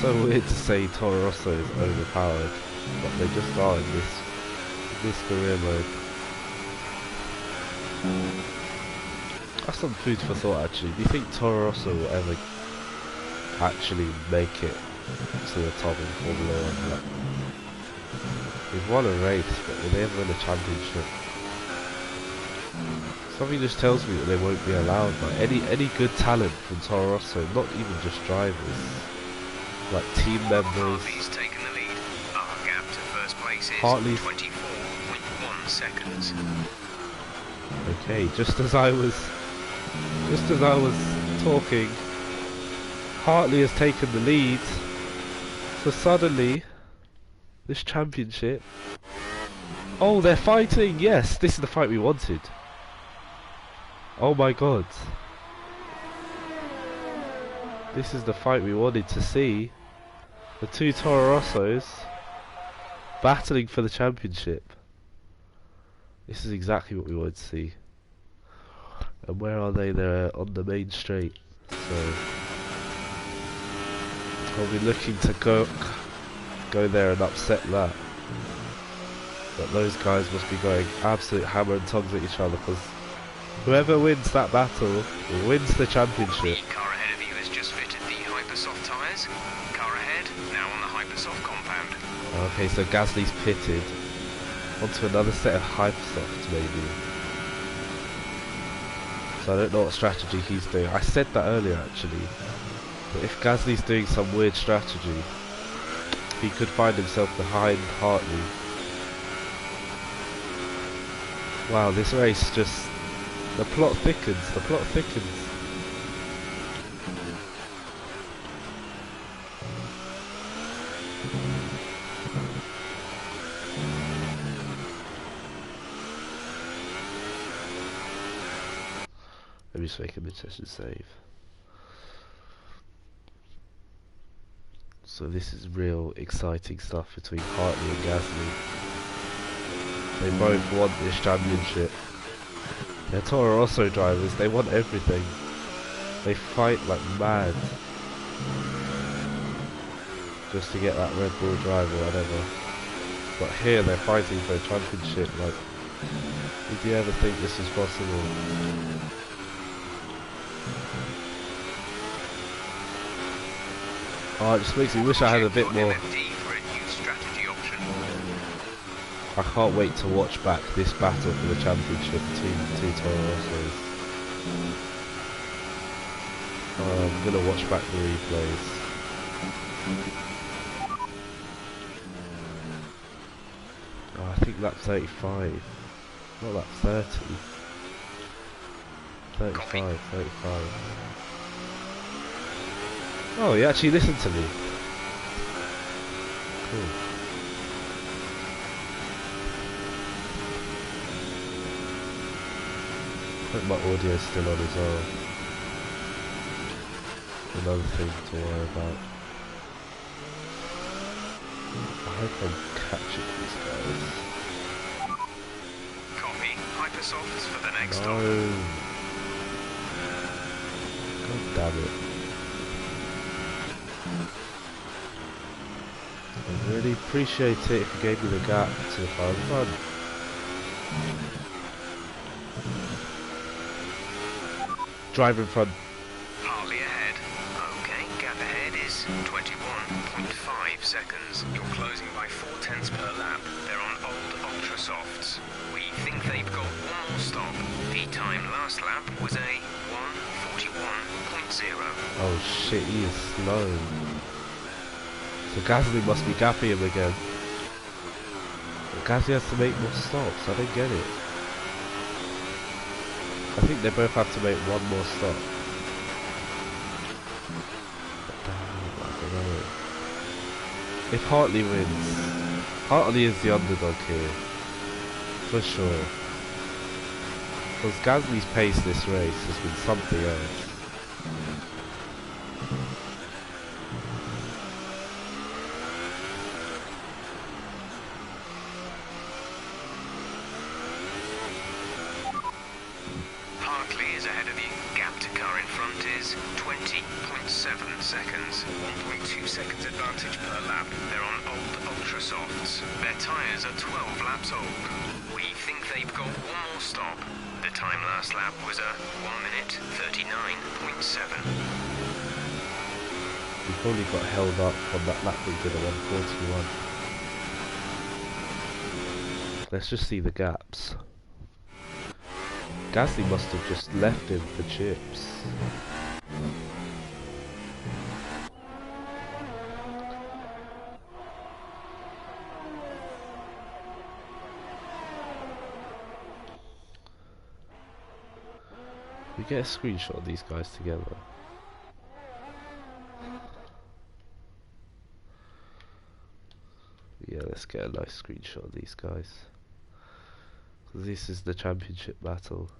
So weird to say Toro Rosso is overpowered, but they just are in this career mode. That's some food for thought actually. Do you think Toro Rosso will ever actually make it to the top in Formula 1? Like, they've won a race, but will they ever win a championship? Something just tells me that they won't be allowed. Like any good talent from Toro Rosso, not even just drivers, like team members.
Hartley's taken the lead. Our gap to first place is
Hartley's
24.1 seconds.
Okay, just as I was talking, Hartley has taken the lead. So suddenly, this championship. Oh, they're fighting! Yes, this is the fight we wanted. Oh my god. This is the fight we wanted to see. The two Toro Rossos battling for the championship. This is exactly what we wanted to see. And where are they? They're on the main straight. So I'll be looking to go there and upset that. But those guys must be going absolute hammer and tongs at each other, because whoever wins that battle wins the championship.
The car ahead of you has just fitted the Hypersoft tyres. Car ahead, now on the Hypersoft compound.
Okay, so Gasly's pitted onto another set of Hypersoft maybe. So I don't know what strategy he's doing. I said that earlier actually. But if Gasly's doing some weird strategy, he could find himself behind Hartley. Wow, this race just... the plot thickens, the plot thickens. Let me just make a mid-session save. So this is real exciting stuff between Hartley and Gasly. They both want this championship. They're Toro Rosso drivers, they want everything. They fight like mad just to get that Red Bull drive or whatever. But here they're fighting for a championship. Like, did you ever think this was possible? Oh, it just makes me wish I had a bit more. I can't wait to watch back this battle for the championship between the two Toro Rossos. I'm gonna watch back the replays. Oh, I think lap 35. Not lap 30. 35. Oh, he actually listened to me. Cool. I hope my audio's still on as well. Another thing to worry about. I hope I'm catching these guys.
Copy. Hypersofts for the next
No.
stop.
God damn it. I'd really appreciate it if you gave me the gap to the final run. Drive in front.
Hartley ahead. Okay, gap ahead is 21.5 seconds. You're closing by 0.4 per lap. They're on old Ultra Softs. We think they've got one more stop. The time last lap was a 1:41.0.
Oh shit, he is slow. So Gasly must be gapping him again. But Gasly has to make more stops, I don't get it. I think they both have to make one more stop. I don't know. if Hartley wins, Hartley is the underdog here, for sure. Because Gasly's pace this race has been something else.
Hartley is ahead of you. Gap to car in front is 20.7 seconds. 1.2 seconds advantage per lap. They're on old Ultra Softs. Their tyres are 12 laps old. We think they've got one more stop. The time last lap was a 1 minute 39.7.
He probably got held up on that lap we did at 141. Let's just see the gaps. Gasly must have just left him for chips. We get a screenshot of these guys together. Yeah, let's get a nice screenshot of these guys. Because this is the championship battle.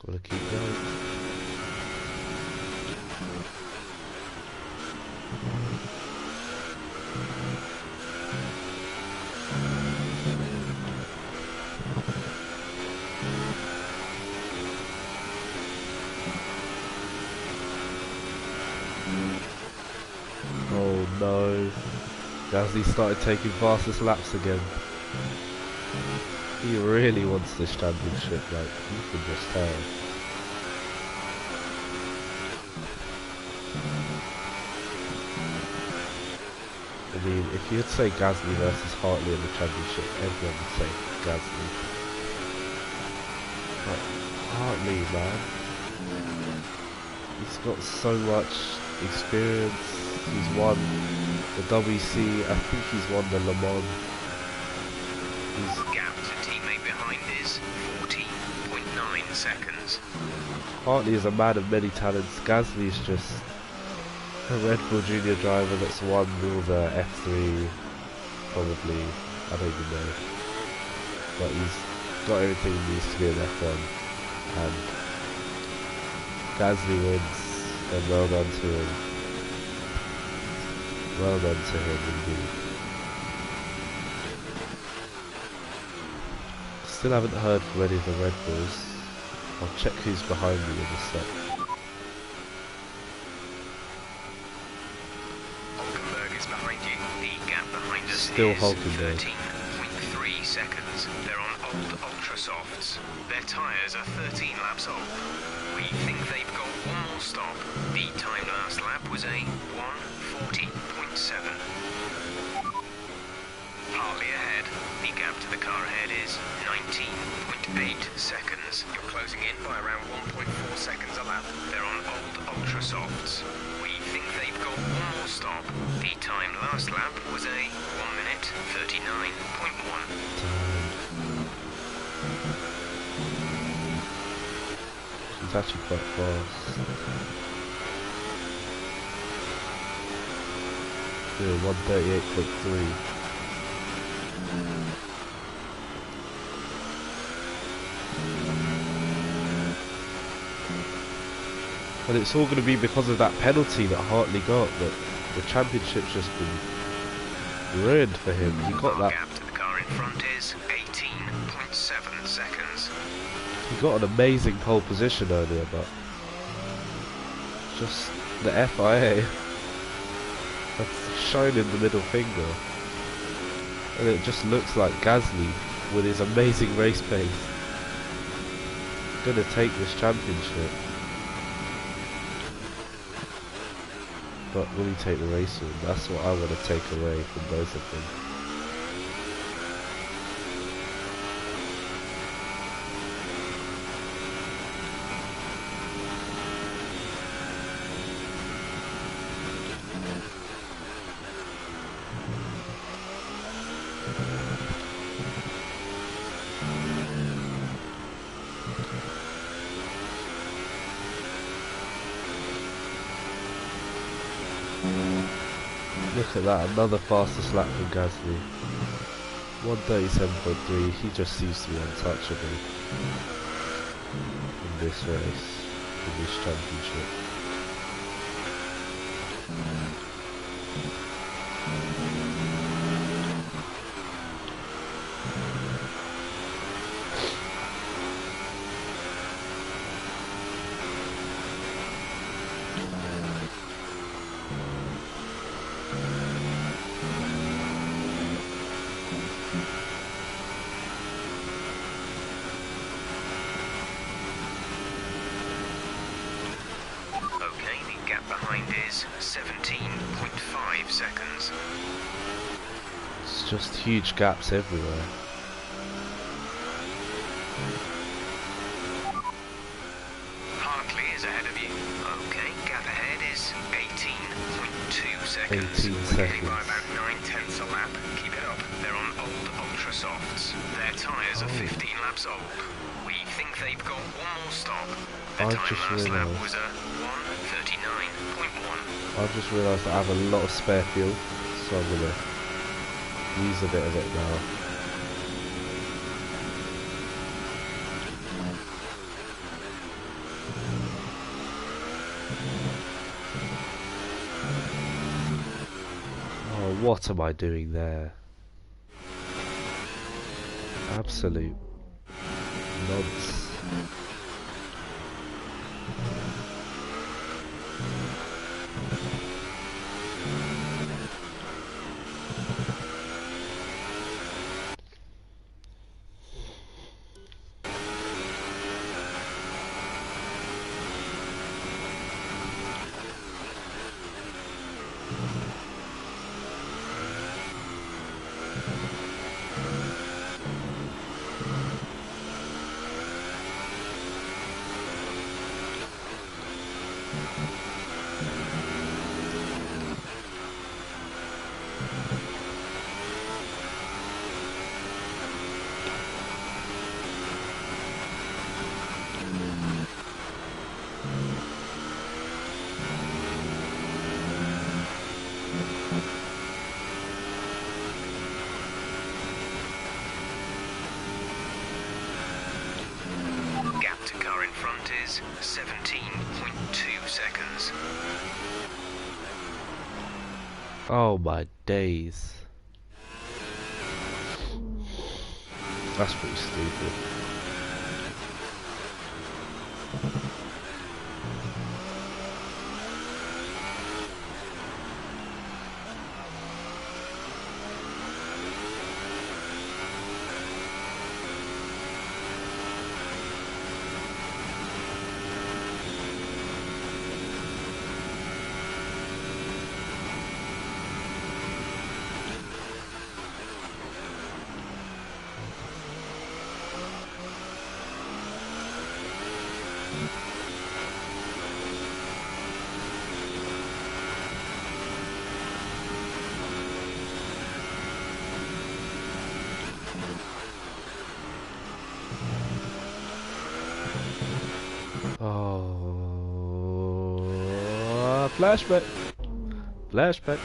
Gotta keep going. Oh no. Gasly started taking fastest laps again. He really wants this championship, like, you can just tell. I mean, if you'd say Gasly versus Hartley in the championship, everyone would say Gasly. But Hartley, man, he's got so much experience. He's won the WC, I think he's won the Le Mans.
Gap to teammate behind is 14.9 seconds.
Hartley is a man of many talents. Gasly is just a Red Bull Junior driver that's won all the F3, probably, I don't even know. But he's got everything he needs to be an F1. And Gasly wins, and well done to him. Well done to him indeed. Still haven't heard from any of the Red Bulls. I'll check who's behind me in a sec.
Hulkenberg is behind you. The gap behind us
Still
is
Hulkenberg.
13.3 seconds. They're on old Ultra Softs. Their tyres are 13 laps old. We think they've got one more stop. The time last lap was a 1:40.7. Hartley ahead. The gap to the car ahead is 19.8 seconds. You're closing in by around 1.4 seconds a lap. They're on old Ultra Softs. We think they've got one more stop. The time last lap was a 1 minute 39.1.
He's actually quite fast. Yeah, 138.3. And it's all going to be because of that penalty that Hartley got, that the championship's just been ruined for him. He got that.
Gap to the car in front is 18.7 seconds.
He got an amazing pole position earlier, but just the FIA have shown him the middle finger, and it just looks like Gasly, with his amazing race pace, gonna take this championship. But will he take the race win? That's what I want to take away from both of them. Look at that, another fastest lap from Gasly. 1:37.3. He just seems to be untouchable in this race, in this championship.
Behind is 17.5 seconds.
It's just huge gaps everywhere.
Hartley is ahead of you. Okay, gap ahead is 18.2 seconds.
18
We're getting
seconds.
by about 9/10 a lap. Keep it up. They're on old Ultra Softs. Their tyres are 15 laps old. We think they've got one more stop. Their time last lap was a 1:39.1.
I've just realised I have a lot of spare fuel, so I'm gonna use a bit of it now. Oh, what am I doing there? Absolute nonsense.
Gap to car in front is 17.2 seconds.
Oh my days. That's pretty stupid. Oh, flashback. Flashback.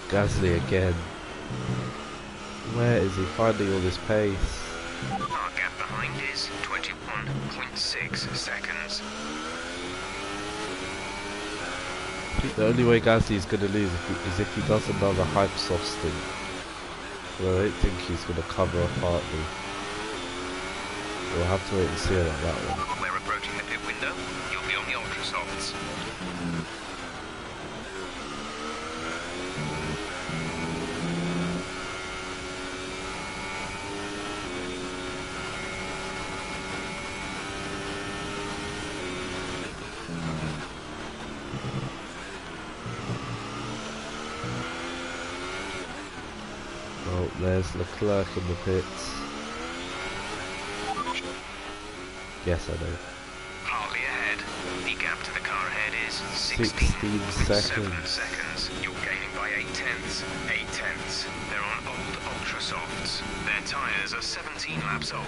Gasly again. Where is he finding all this pace?
Our gap behind is 21.6 seconds.
I think the only way Gasly is going to lose is if he does another hypersoft stint. But I don't think he's going to cover off Hartley. We'll have to wait and see about that one.
We're approaching the pit window. You'll be on the Ultra Softs.
Oh, there's Leclerc in the pits. Yes, I know.
Hartley ahead. The gap to the car ahead is
16.7
seconds. You're gaining by 8 tenths. 8 tenths. They're on old Ultra Softs. Their tyres are 17 laps old.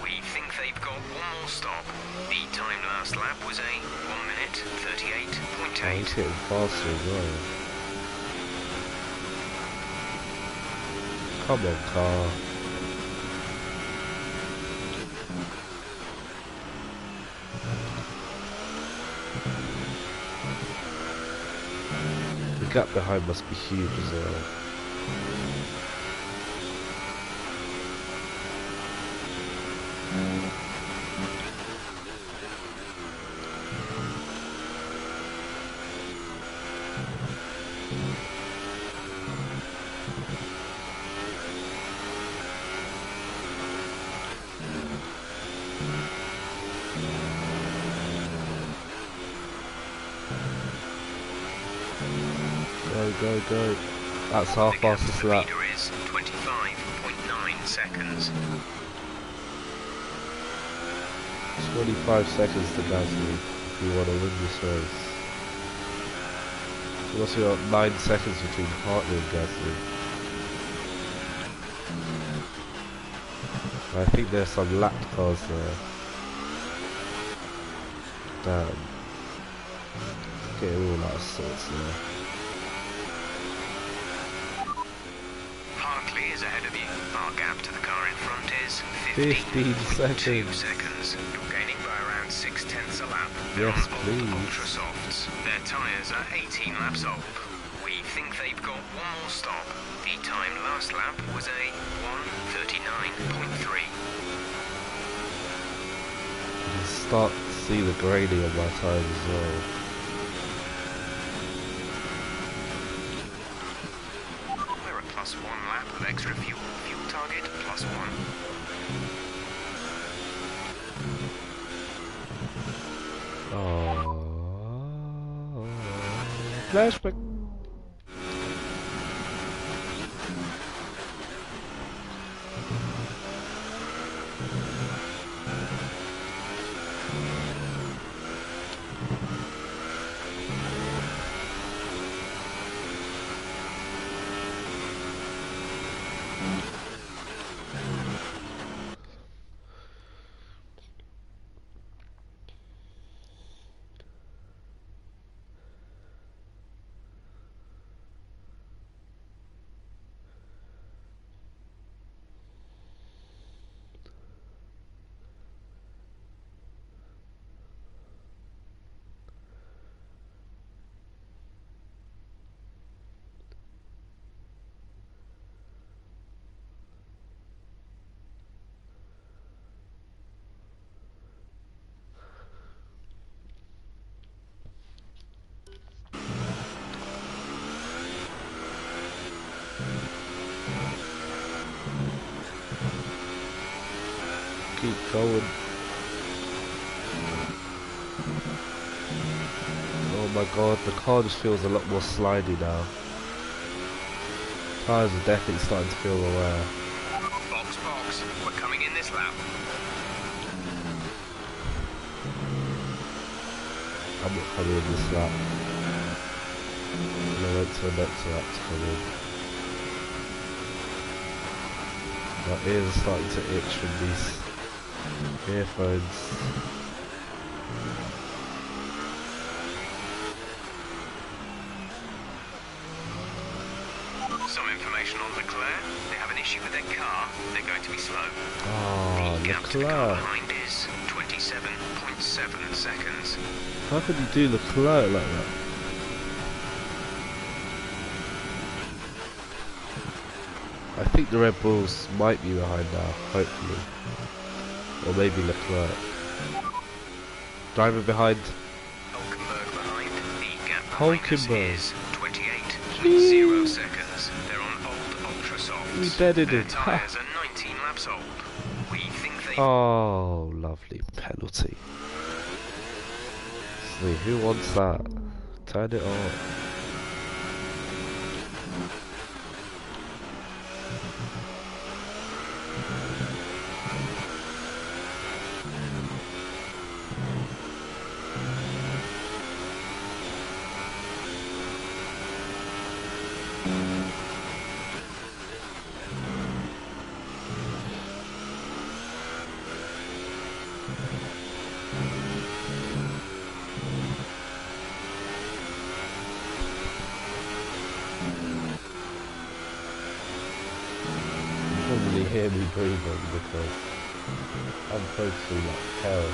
We think they've got one more stop. The time last lap was a 1 minute 38.8.
Oh, he's getting faster as well. Come on, car. The gap behind must be huge as well. Go, go. That's our fastest lap.
The leader is 25.9 seconds.
25 seconds to GASLY if you want to win this race. So what's got 9 seconds between Hartley and GASLY. I think there's some lapped cars there. Damn. Getting all out of sorts there.
Hartley is ahead of you. Our gap to the car in front is
15
15.2
seconds.
seconds. You're gaining by around 6 tenths a lap.
Yes,
They're on
please.
old Ultra Softs. Their tyres are 18 laps old. We think they've got one more stop. The time last lap was a 1:39.3.
You can start to see the grading on my tyres as well.
We're at +1 lap of extra fuel. Fuel target +1.
Oh, flashback. Keep going. Oh my god, the car just feels a lot more slidey now. Tyres are definitely starting to feel aware.
Box, box. We're coming in this lap.
I'm not coming in this lap. I'm gonna wait till the next lap to come in. My ears are starting to itch from these earphones.
Some information on Leclerc. They have an issue with their car. They're going to be slow.
Oh,
The gap to the car
Leclerc.
behind is 27.7 seconds.
How could you do Leclerc like that? I think the Red Bulls might be behind now, hopefully. Or maybe Leclerc. Driver behind.
Hulkenberg behind. The gap behind us
Hulkenberg.
is 28.0 seconds. They're on old Ultra Softs.
We bedded
Their
him.
tyres are 19 laps old. We think they...
Oh, lovely penalty. See, who wants that? Turn it on. probably hear me breathing because I'm focusing like hell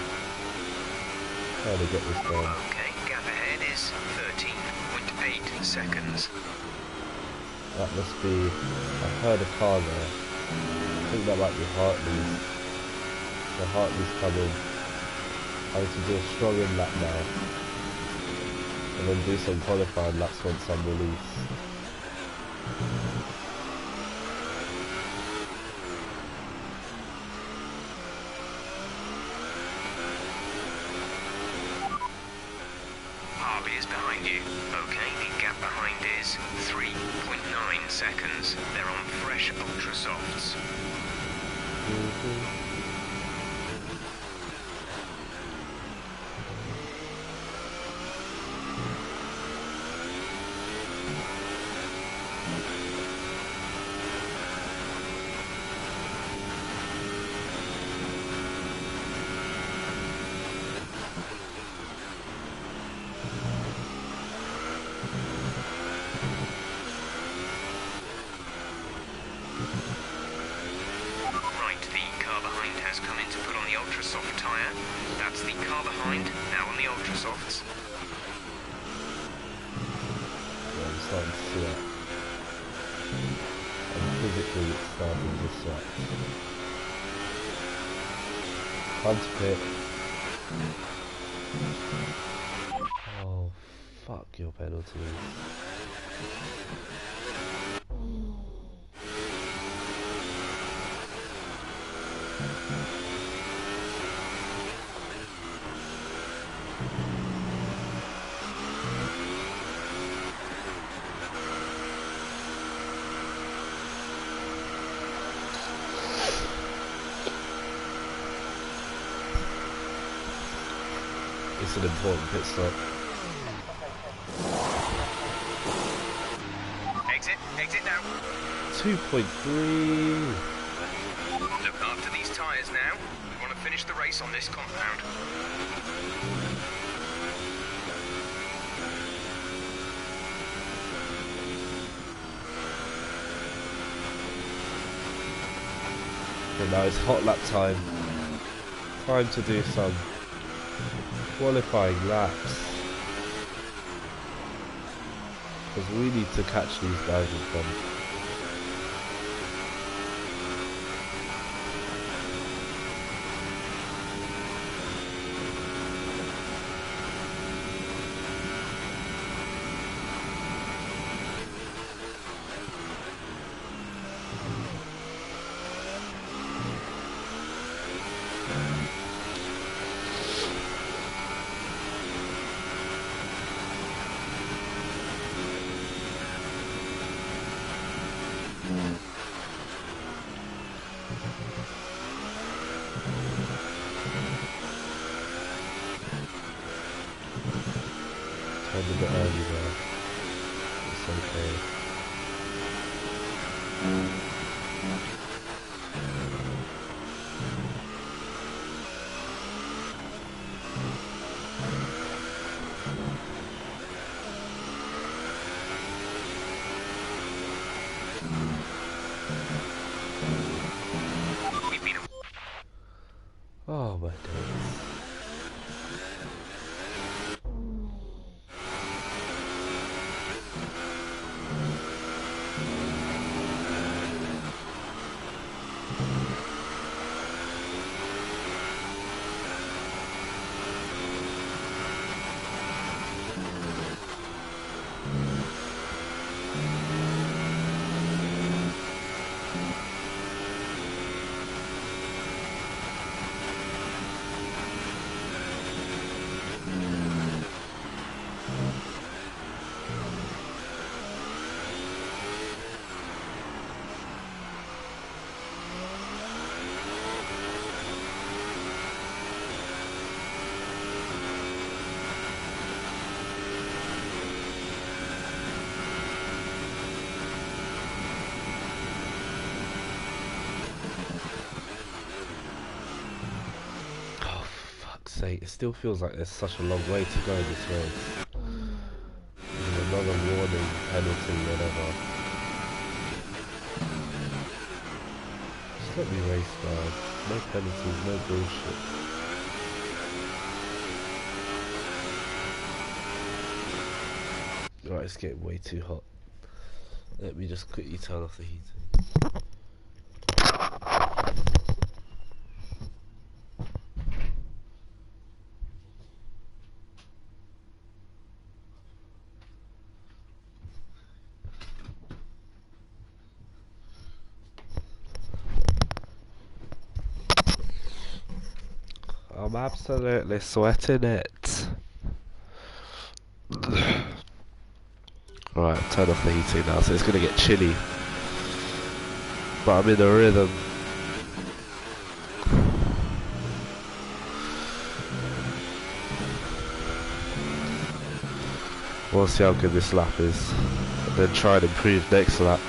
trying to get this done.
Okay, gap ahead is 13.8 seconds.
That must be, I heard a car there. I think that might be Hartley's. So Hartley's coming. I need to do a strong in lap now. And then do some qualifying laps once I'm released.
Hartley is behind you. Okay, the gap behind is 3.9 seconds. They're on fresh ultra softs. That's the car behind, now on the ultra softs.
Yeah, I'm starting to see it. And physically it's starting to sweat. Time to pit. Oh, fuck your penalties. It's an important pit stop.
Exit now.
2.3.
Look after these tyres now. We want to finish the race on this compound.
And now it's hot lap time. Time to do some qualifying laps. Because we need to catch these guys in front. A bit early there. It's okay. Oh my days. It still feels like there's such a long way to go this race. Another warning, penalty, whatever. Let me race, man. No penalties, no bullshit. Right, it's getting way too hot. Let me just quickly turn off the heating. I'm absolutely sweating it. Right, turn off the heating now, so it's gonna get chilly. But I'm in a rhythm. We'll see how good this lap is, and then try and improve next lap.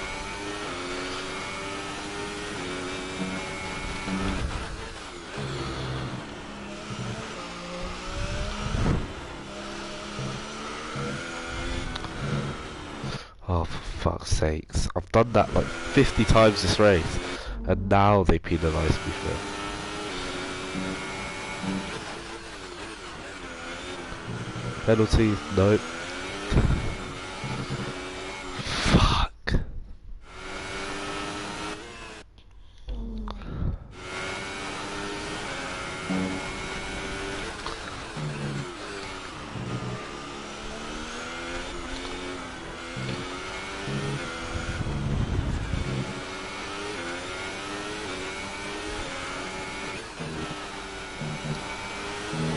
Oh, for fuck's sakes. I've done that like 50 times this race, and now they penalise me for it. Penalty? Nope. Fuck.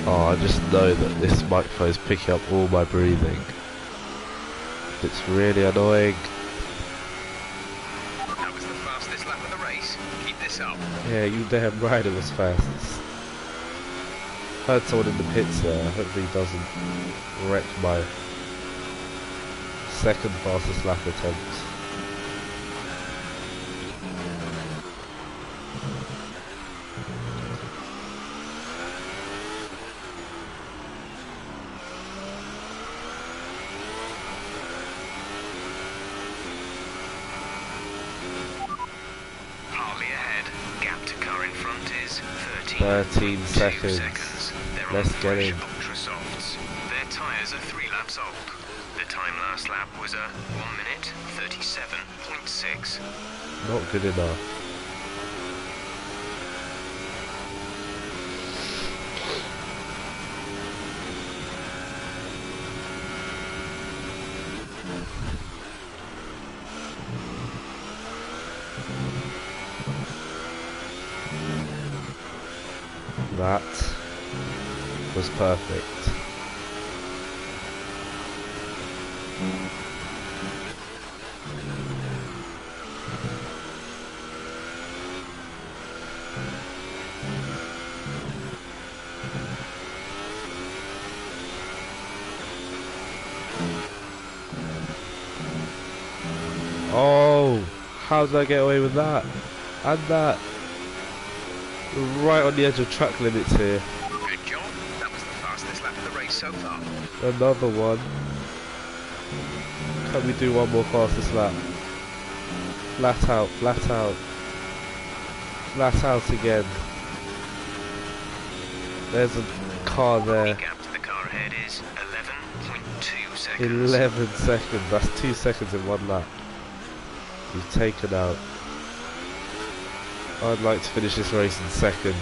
Oh, I just know that this microphone is picking up all my breathing. It's really annoying.
That was the fastest lap of the race. Keep this up.
Yeah, you damn right it was fast. Heard someone in the pits there. Hopefully he doesn't wreck my second fastest lap attempt.
Hartley ahead. Gap to car in front is
13 seconds.
They're
Let's
on
get
fresh
in.
ultra softs. Their tyres are 3 laps old. The time last lap was a 1 minute 37.6.
Not good enough. That was perfect. Oh, how did I get away with that? And that. Right on the edge of track limits here.
Good job. That was the fastest lap of the race so far.
Another one. Can we do one more fastest lap? Flat out, flat out. Flat out again. There's a car there.
The gap to the car ahead is 11.2 seconds.
11 seconds. That's 2 seconds in one lap. We've taken out. I'd like to finish this race in second.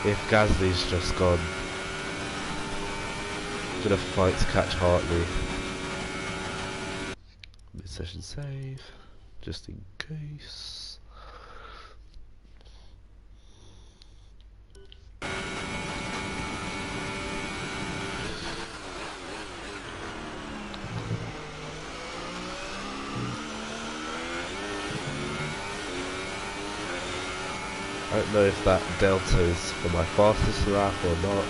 If Gasly's just gone. I'm gonna fight to catch Hartley. Mid-session save, just in case. I don't know if that delta is for my fastest lap or not,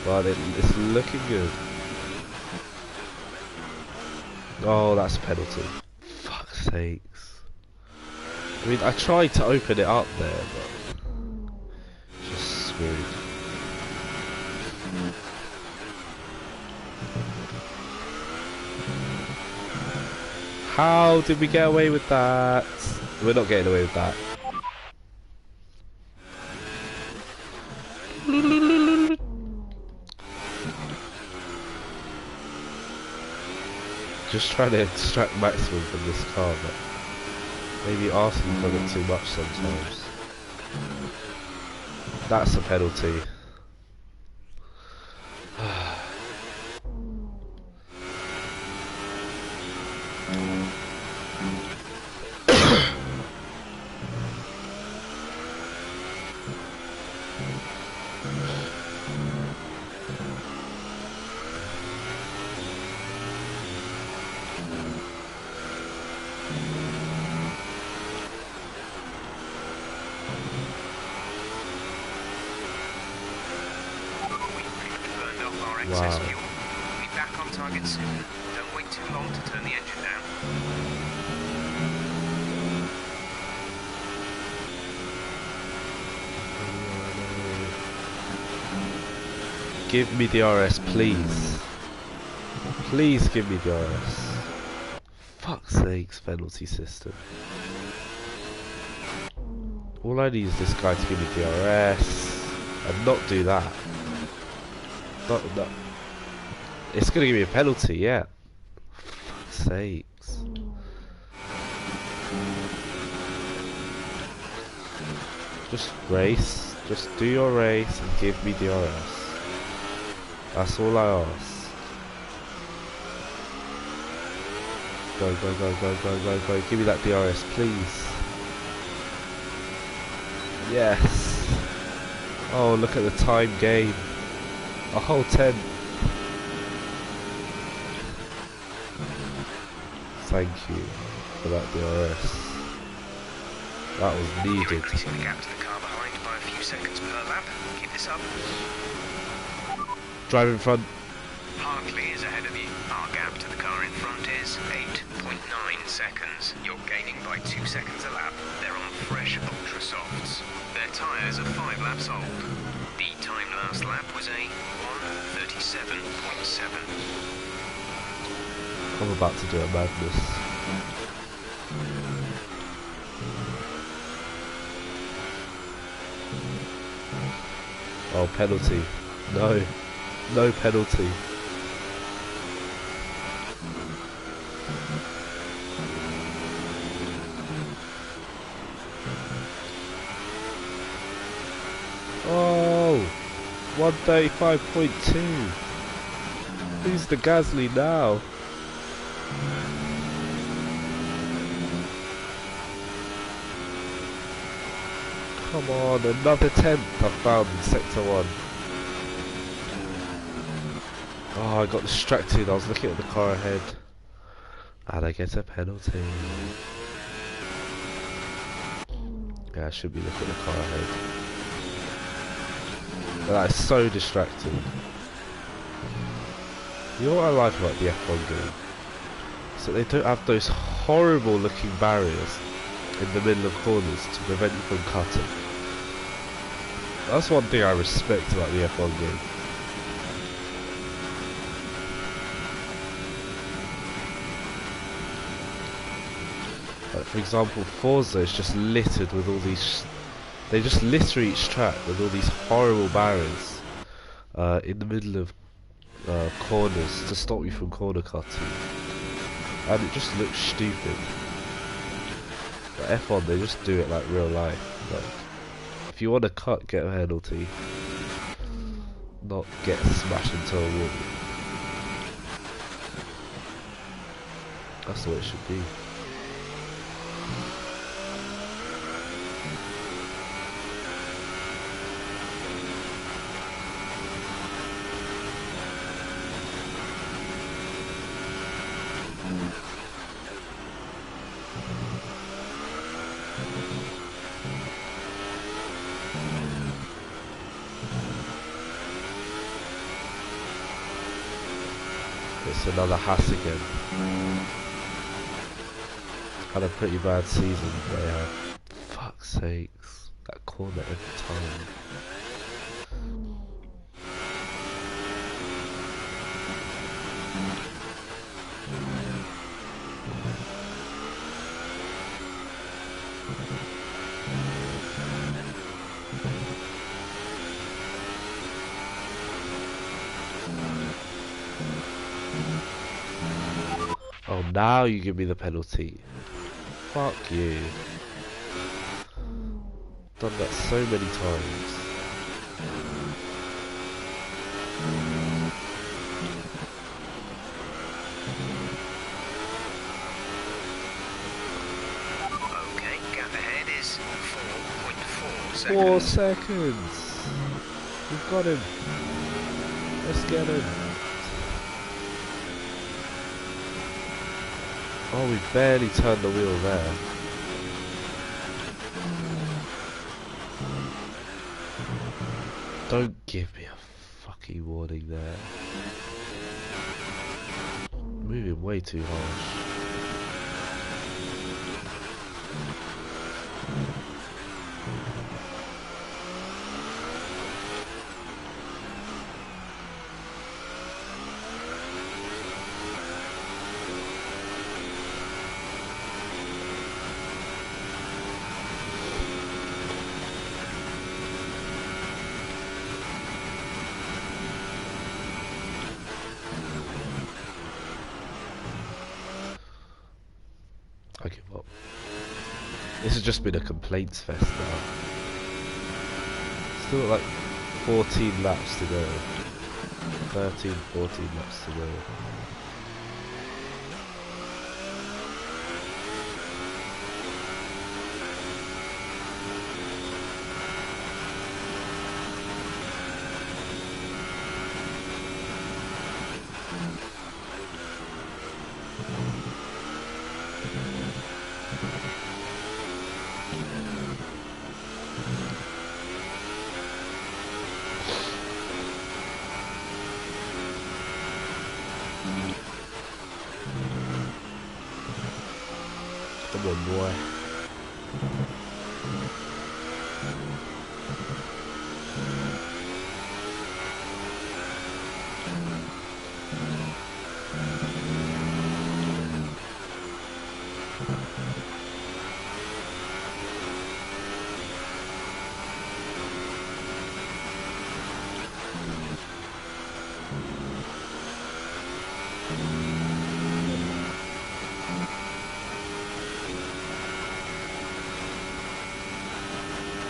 but it's looking good. Oh, that's a penalty. Fuck's sakes. I mean, I tried to open it up there, but just smooth. How did we get away with that? We're not getting away with that. Just trying to extract maximum from this car, but maybe asking for it too much sometimes. That's a penalty.
Excess fuel. We'll be back on target soon. Don't wait too long to turn the engine down.
Give me the RS, please. Please give me the RS. Fuck's sakes, penalty system. All I need is this guy to give me the RS and not do that. Not. It's gonna give me a penalty, yeah. Fuck's sakes. Just race. Just do your race and give me the RS. That's all I ask. Go, go, go, go, go, go, go. Give me that DRS, please. Yes. Oh, look at the time gain. A whole 10. Thank you for that DRS. That was
You're
needed.
increasing the gap to the car behind by a few seconds per lap. Keep this up.
Drive in front.
Hartley is ahead of you. Our gap to the car in front is 8.9 seconds. You're gaining by 2 seconds a lap. They're on fresh ultra softs. Their tyres are 5 laps old. The time last lap was a 1:37.7.
I'm about to do a madness. Oh, penalty. No. No penalty. Oh, 135.2. Who's the Gasly now? Come on, another 10th I found in Sector 1. Oh, I got distracted. I was looking at the car ahead. And I get a penalty. Yeah, I should be looking at the car ahead. But that is so distracting. You know what I like about the F1 game? So they don't have those horrible looking barriers in the middle of corners to prevent you from cutting. That's one thing I respect about the F1 game. Like for example, Forza is just littered with all these... They just litter each track with all these horrible barriers in the middle of corners to stop you from corner cutting. And it just looks stupid. But F1, they just do it like real life. Like, if you want to cut, get a penalty. Not get smashed into a wall. That's the way it should be. It's another Haas again. Had a pretty bad season, they have. Fuck's sakes. That corner every time. Now you give me the penalty. Fuck you. Done that so many times.
Okay, gap ahead is 4.4 seconds.
4 seconds. We've got him. Let's get him. Oh, we barely turned the wheel there. Don't give me a fucking warning there. Moving way too harsh. I give up. This has just been a complaints fest now. Still like 14 laps to go. 13, 14 laps to go. Come on, boy.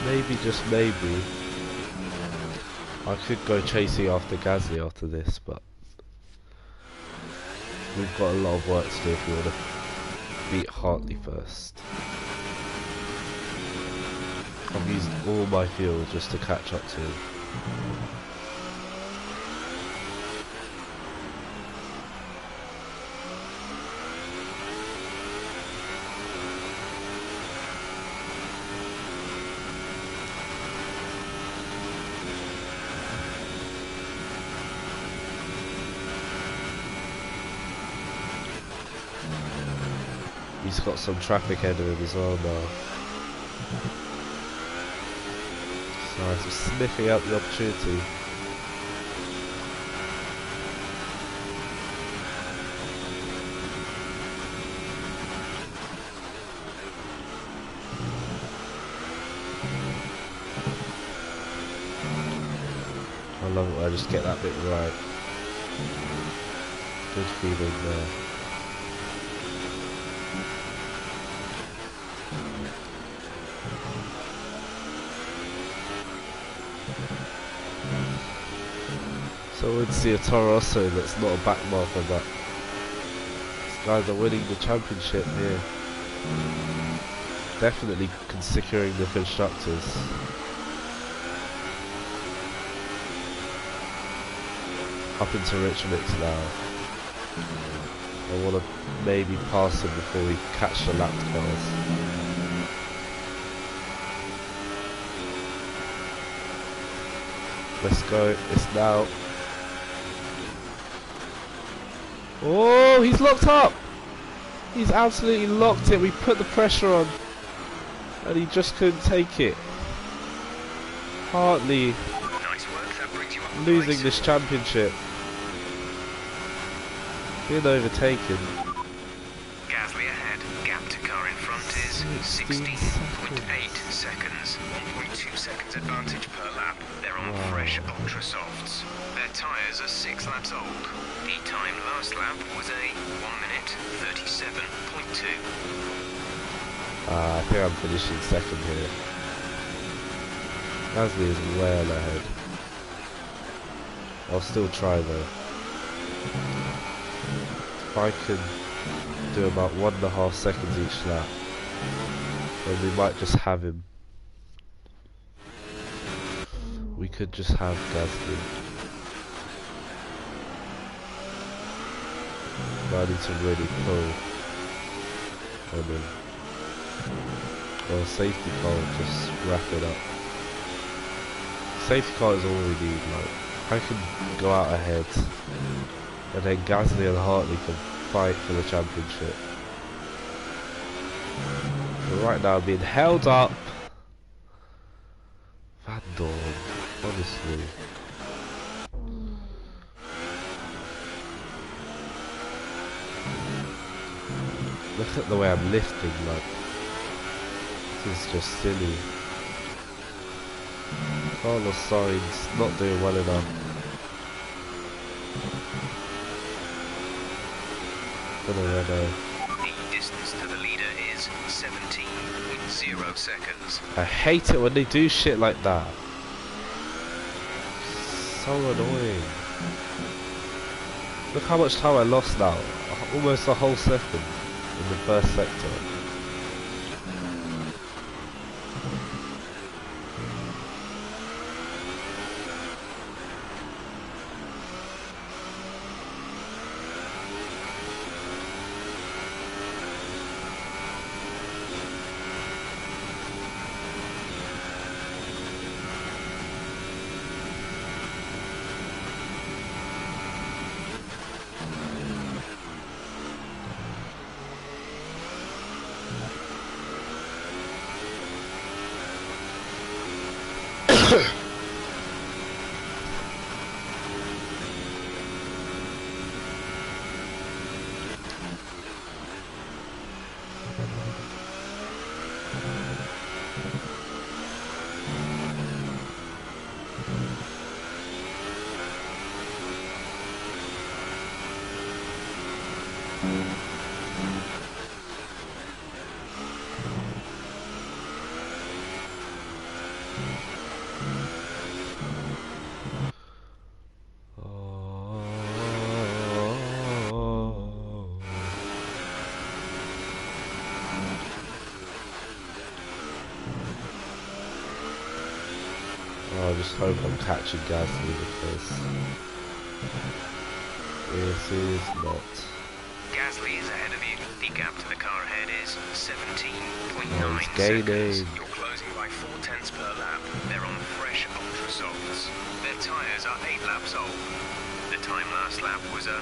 Maybe, just maybe, I could go chasing after GASLY after this, but we've got a lot of work to do if we want to beat HARTLEY first. I've used all my fuel just to catch up to him. He's got some traffic ahead of him as well now. So I'm just sniffing out the opportunity. I love it when I just get that bit right. Good feeling there. So we'd see a Toro Rosso that's not a back marker, but these guys are winning the championship here. Definitely securing the constructors. Up into rich mix now. I want to maybe pass him before we catch the lapped cars. Let's go, it's now. Oh, he's locked up! He's absolutely locked it. We put the pressure on and he just couldn't take it. HARTLEY
Nice work, that brings you up
losing
nice.
this championship. Being overtaken.
GASLY ahead. Gap to car in front is
16
16.8 seconds. 1.2 seconds advantage per lap. They're on fresh ultra softs. Their tyres are 6 laps old. The time last lap was a 1 minute 37.2.
I think I'm finishing second here. Gasly is well ahead. I'll still try though. If I can do about 1.5 seconds each lap, then we might just have him. We could just have Gasly. But I need to really pull on him. Or safety car will just wrap it up. Safety car is all we need, like, I can go out ahead and then Gasly and Hartley can fight for the championship. But right now I'm being held up. Van Dorn, honestly. Look at the way I'm lifting, like, this is just silly. Carlos Sainz not doing well enough.
The distance to the leader is 17.0 seconds.
I hate it when they do shit like that. So annoying. Look how much time I lost now. Almost a whole second in the first sector. I just hope I'm catching Gasly because it is not.
Gasly is ahead of you. The gap to the car ahead is 17.9
he's gaining.
seconds. You're closing by 0.4 per lap. They're on fresh ultra softs. Their tyres are 8 laps old. The time last lap was a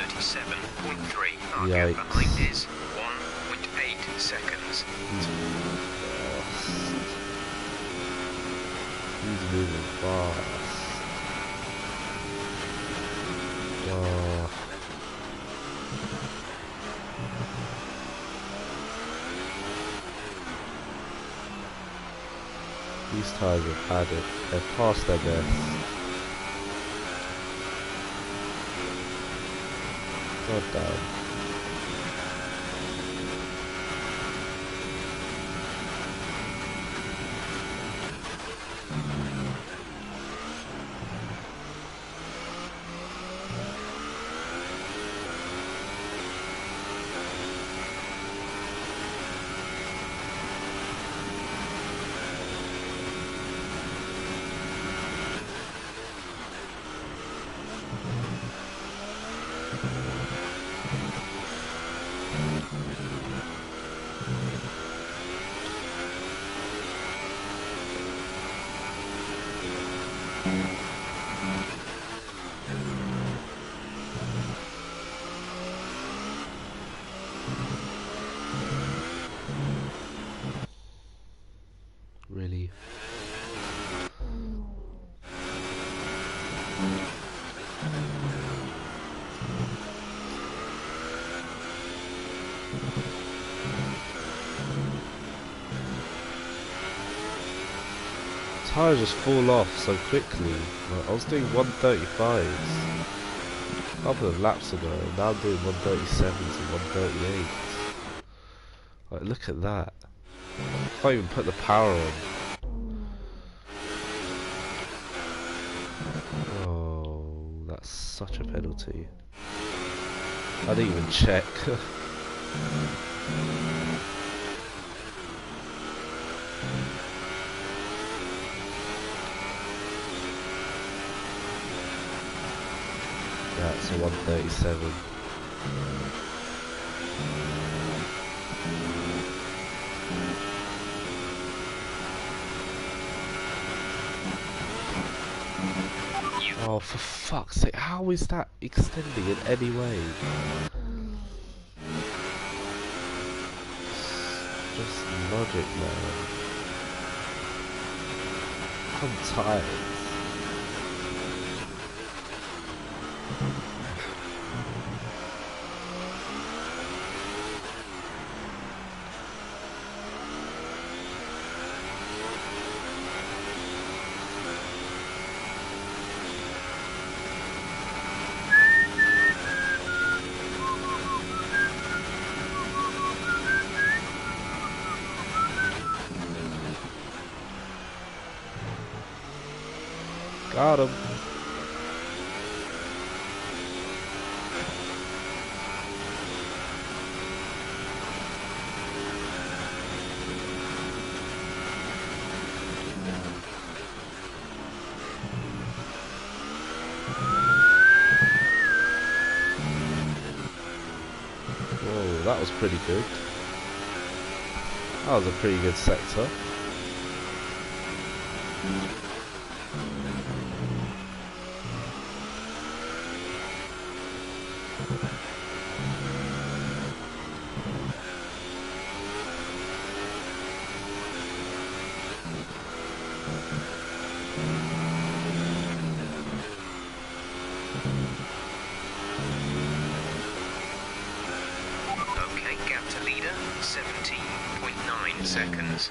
1:37.3. Our gap behind is 1.8 seconds.
He's moving fast. Oh. These tires have had it. They're past their best. God damn. Really? Tyres just fall off so quickly. Like, I was doing 135s a couple of laps ago, now I'm doing 137s and 138s. Like, look at that. I can't even put the power on. Oh, that's such a penalty. I didn't even check. That's a 137. Oh, for fuck's sake, how is that extending in any way? Just logic, man. I'm tired. Got him. Whoa, that was pretty good. That was a pretty good sector.
Okay, gap to leader, 17.9 seconds.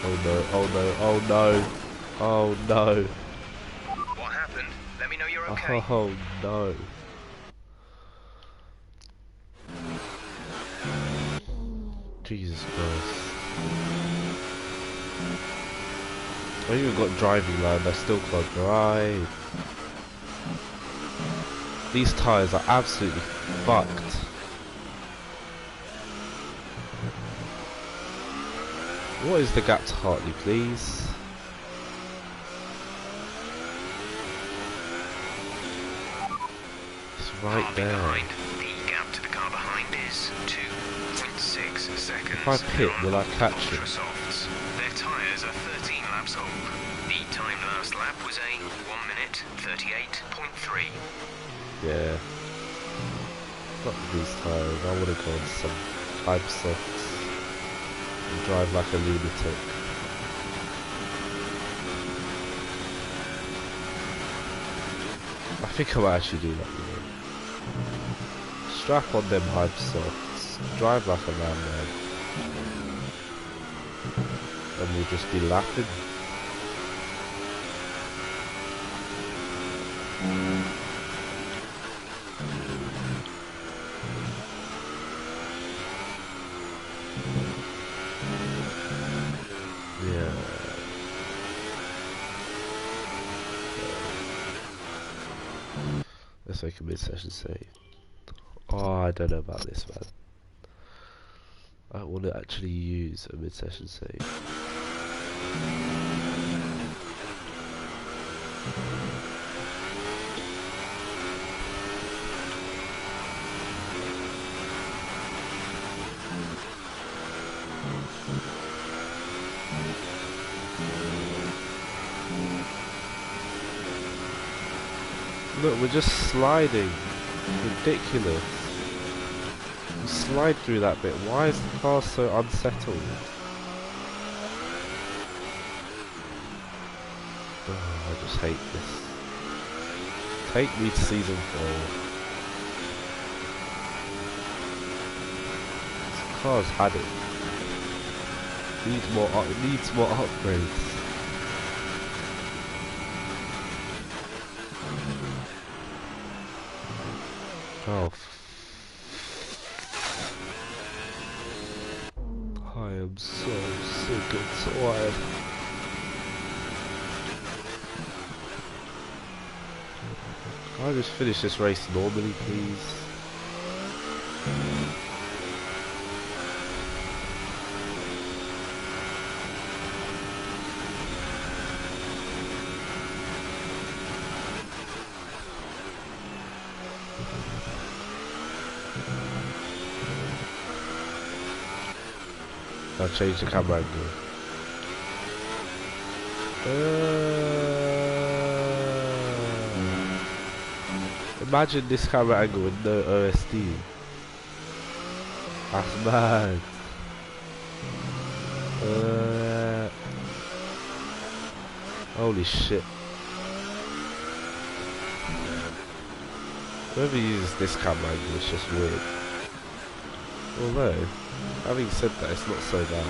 Oh no, oh no, oh no, oh no.
What happened? Let me know you're okay.
Oh no. Jesus Christ. I even got driving land, I still can't drive. These tyres are absolutely fucked. What is the gap to Hartley, please? It's right
Hartley
there.
behind. The gap to the car behind is 2.6 seconds.
If I pit, will I catch it?
Ultra softs. Their tyres are 13 laps old. The time last lap was a 1 minute 38.3.
Yeah. Fuck these tyres, I wanna go on some hype softs and drive like a lunatic. I think I might actually do that, you know. Strap on them hype softs, drive like a madman, and we'll just be laughing. Yeah. Let's make a mid-session save. Oh, I don't know about this, man. I want to actually use a mid-session save. Look, we're just sliding. Ridiculous. You slide through that bit. Why is the car so unsettled? Oh, I just hate this. Take me to season 4. car's had it. Needs more upgrades. Oh, I am so sick and tired. Can I just finish this race normally, please? I'll change the camera angle. Imagine this camera angle with no OSD. That's mad. Holy shit. Whoever uses this camera angle is just weird. Although, having said that, it's not so bad.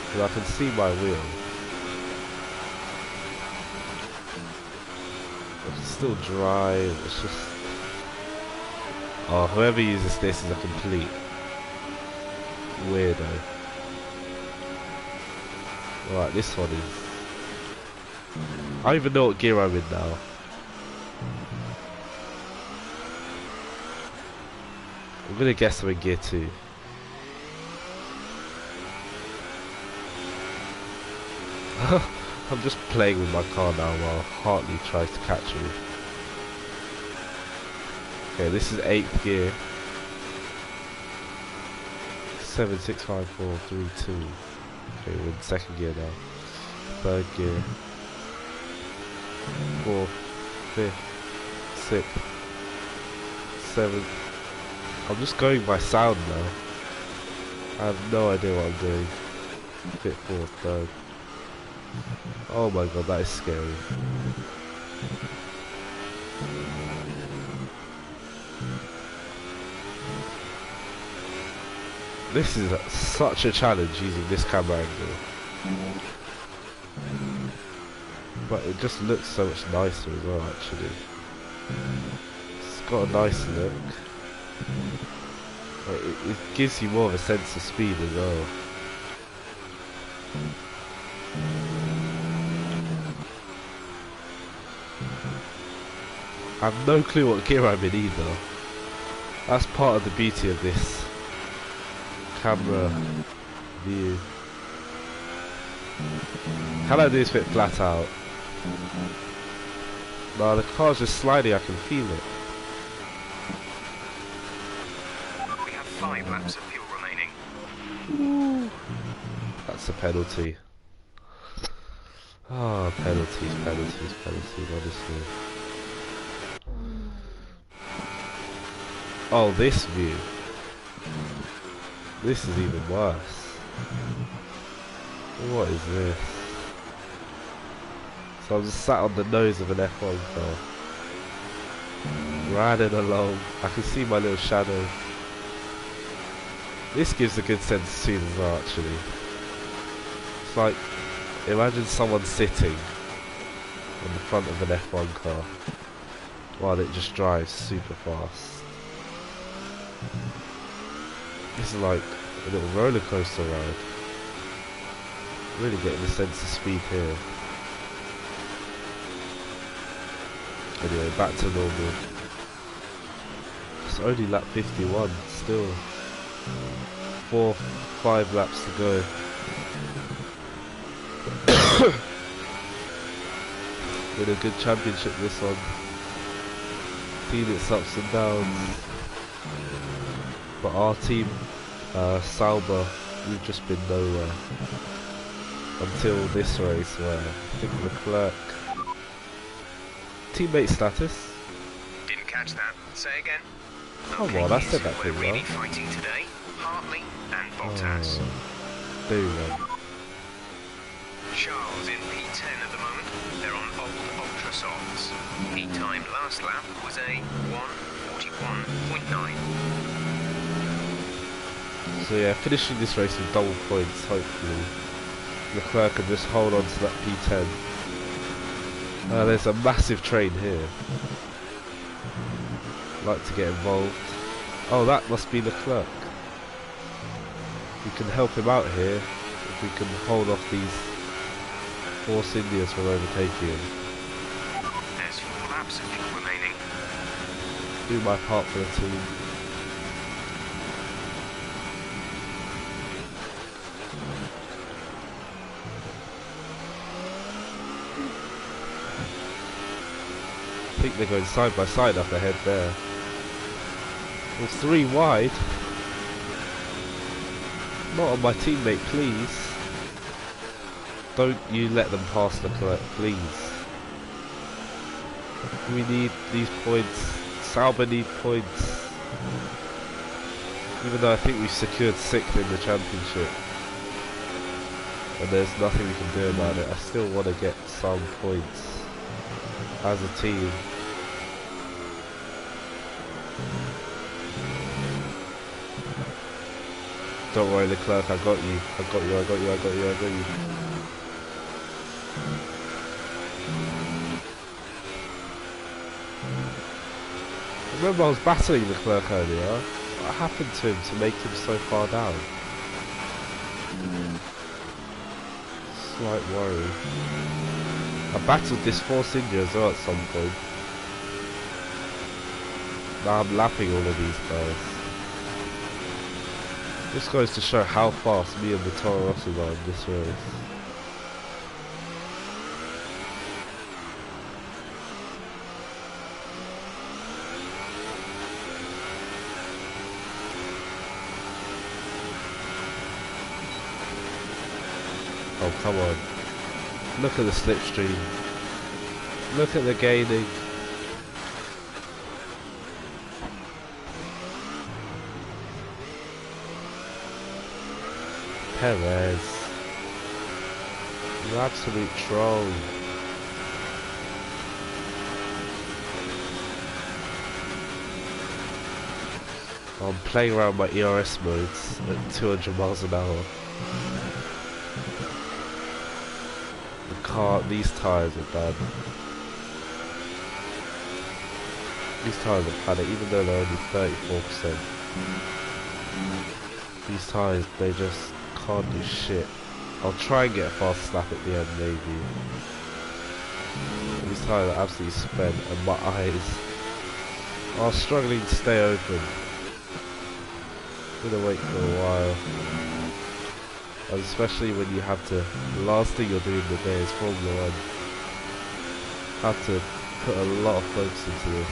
Because I can see my wheel. I can still drive, it's just... Oh, whoever uses this is a complete weirdo. Right, this one is... I don't even know what gear I'm in now. I'm gonna guess I'm in gear 2. I'm just playing with my car now while Hartley tries to catch me. Okay, this is 8th gear. 7, 6, 5, 4, 3, 2. Okay, we're in 2nd gear now. 3rd gear. 4th, 5th, 6th, 7th. I'm just going by sound now. I have no idea what I'm doing. 5th, 4th, 3rd. Oh my god, that is scary. This is such a challenge using this camera angle. But it just looks so much nicer as well, actually. It's got a nice look. It gives you more of a sense of speed as well. I have no clue what gear I'm in either. That's part of the beauty of this camera view. Can I do this bit flat out? No, the car's just sliding, I can feel it.
We have 5 laps of fuel remaining.
Ooh. That's a penalty. Ah, oh, penalties, honestly. Oh, this view. This is even worse. What is this? So I'm just sat on the nose of an F1 car. Riding along. I can see my little shadow. This gives a good sense of speed as well, actually. It's like, imagine someone sitting on the front of an F1 car while it just drives super fast. This is like a little roller coaster ride. Really getting a sense of speed here. Anyway, back to normal. It's only lap 51, still 4, 5 laps to go. Been a good championship this one. Seen its ups and downs. But our team, Sauber, we've just been nowhere. Until this race where I think Leclerc... Teammate status?
Didn't catch that. Say again.
Come on, I said that
we're
pretty
really
well.
fighting today. Hartley and Bottas.
There you go.
Charles in P10 at the moment. They're on old ultra softs. Heat time last lap was a 1:41.9.
So yeah, finishing this race with double points, hopefully. Leclerc can just hold on to that P10. There's a massive train here. Like to get involved. Oh, that must be Leclerc. We can help him out here if we can hold off these Force Indians from overtaking him.
There's 4 laps of fuel remaining.
Do my part for the team. I think they're going side by side up ahead there. Well, 3 wide. Not on my teammate, please. Don't you let them pass Leclerc, please. We need these points. Sauber need points. Even though I think we've secured 6th in the championship. And there's nothing we can do about it. I still want to get some points as a team. Don't worry, Leclerc, I got you. I got you, I got you, I got you, I got you. I remember I was battling Leclerc earlier. What happened to him to make him so far down? Slight worry. I battled this Force India as well at some point. Now I'm lapping all of these guys. This goes to show how fast me and the Toro Rossos are in this race. Oh, come on. Look at the slipstream. Look at the gaining. Perez. You absolute troll. I'm playing around my ERS modes at 200 miles an hour. These tyres are bad. These tyres are bad, even though they're only 34%. These tyres, they just can't do shit. I'll try and get a fast slap at the end, maybe. These tyres are absolutely spent, and my eyes are struggling to stay open. I'm gonna wait for a while. And especially when you have to, the last thing you're doing the day is Formula 1. Have to put a lot of focus into this.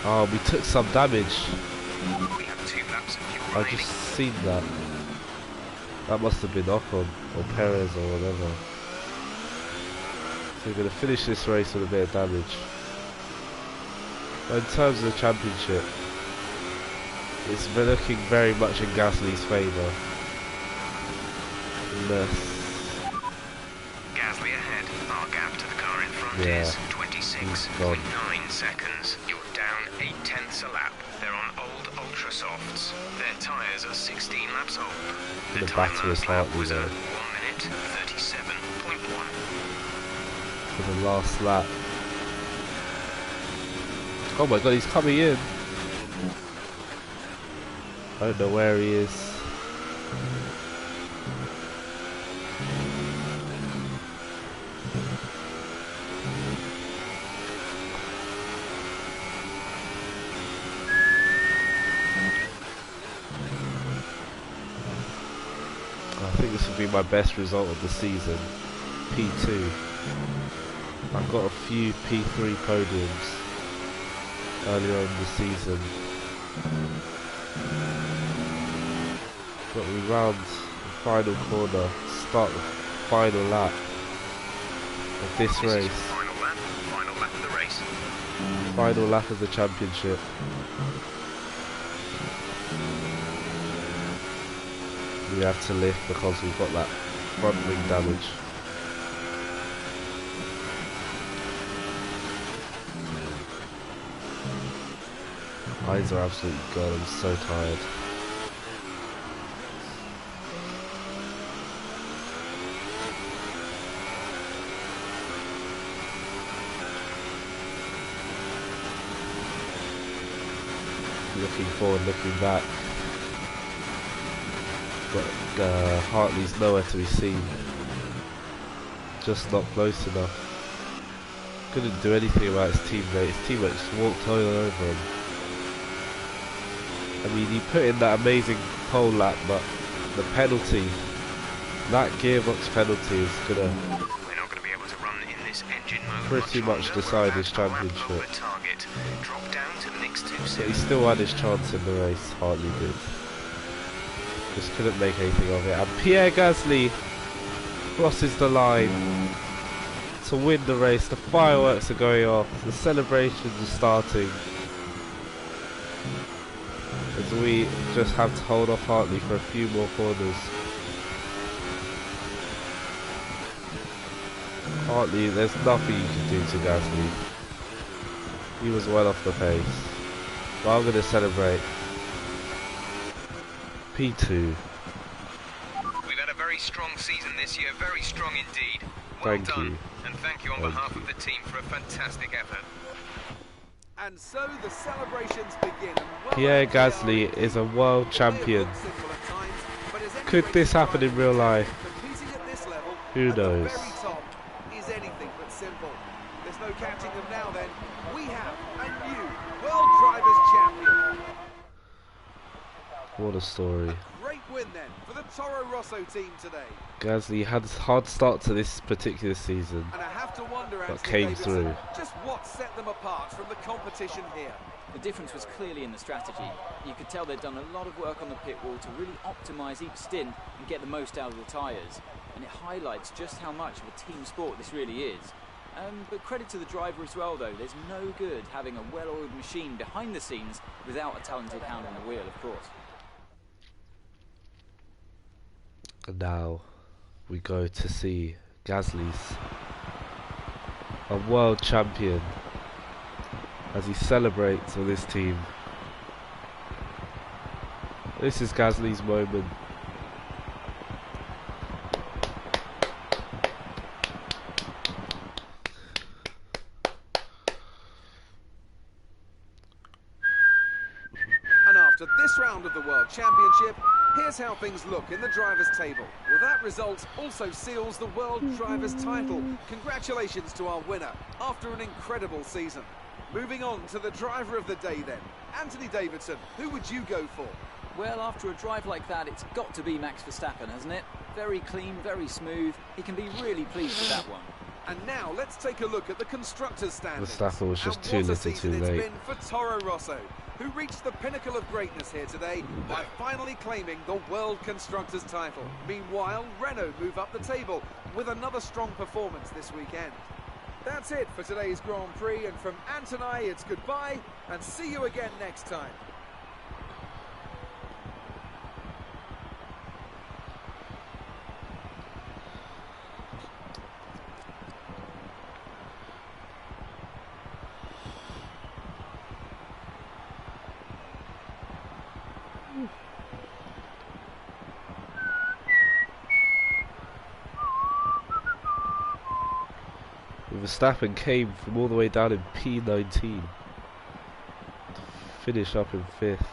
Oh, we took some damage.
We have 2 laps of fuel
I
remaining.
just seen that. That must have been Ocon or Perez or whatever. So we're going to finish this race with a bit of damage. But in terms of the championship, it's been looking very much in Gasly's favour.
Gasly ahead. Our gap to the car in front is 26.9 seconds. You're down 0.8 a lap. They're on old Ultra Softs. Their tyres are 16 laps old. The time
battle is
last lap
Hartley
was a
though.
1 minute 37.1.
For the last lap. Oh my god, he's coming in. I don't know where he is. I think this will be my best result of the season. P2. I've got a few P3 podiums earlier in the season. But we round the final corner, start the final lap of this race.
Final lap of the race.
Final lap of the championship. We have to lift because we've got that front wing damage. Eyes are absolutely gone, I'm so tired. Looking forward, looking back. But Hartley's nowhere to be seen. Just not close enough. Couldn't do anything about his teammate. His teammate just walked all over him. I mean, he put in that amazing pole lap, but the penalty, that gearbox penalty is gonna
We're not going to be able to run in this engine mode
pretty much decide his championship.
Target. Drop down to mix 2
But he still had his chance in the race, Hartley did. Just couldn't make anything of it. And Pierre Gasly crosses the line to win the race. The fireworks are going off, the celebrations are starting, as we just have to hold off Hartley for a few more corners. Hartley, there's nothing you can do to Gasly. He was well off the pace. But I'm going to celebrate. P2.
We've had a very strong season this year, very strong indeed.
Thank
Well done,
you.
and thank you on behalf of the team for a fantastic effort.
And so the celebrations begin.
Pierre Gasly is a world champion. Could this happen in real life? Who knows?
Is anything but simple. There's no counting them now then. We have a new World Drivers' Champion.
What a story.
Great win then for the Toro Rosso team today.
Gasly had a hard start to this particular season,
And I have to wonder,
but
Anthony
came
Davidson,
through.
just what set them apart from the competition here.
The difference was clearly in the strategy. You could tell they'd done a lot of work on the pit wall to really optimise each stint and get the most out of the tyres. And it highlights just how much of a team sport this really is. But credit to the driver as well, though. There's no good having a well-oiled machine behind the scenes without a talented hand on the wheel, of course.
And now we go to see Gasly's a world champion as he celebrates with his team. This is Gasly's moment.
And after this round of the World Championship, here's how things look in the drivers' table. Well, that result also seals the World Drivers' title. Congratulations to our winner after an incredible season. Moving on to the driver of the day then. Anthony Davidson, who would you go for?
Well, after a drive like that, it's got to be Max Verstappen, hasn't it? Very clean, very smooth. He can be really pleased with that one.
And now let's take a look at the constructors' standings.
Verstappen was just too little too late.
It's been for Toro Rosso, who reached the pinnacle of greatness here today by finally claiming the World Constructors' title. Meanwhile, Renault move up the table with another strong performance this weekend. That's it for today's Grand Prix, and from Ant and I, it's goodbye, and see you again next time.
Verstappen came from all the way down in P19 to finish up in 5th.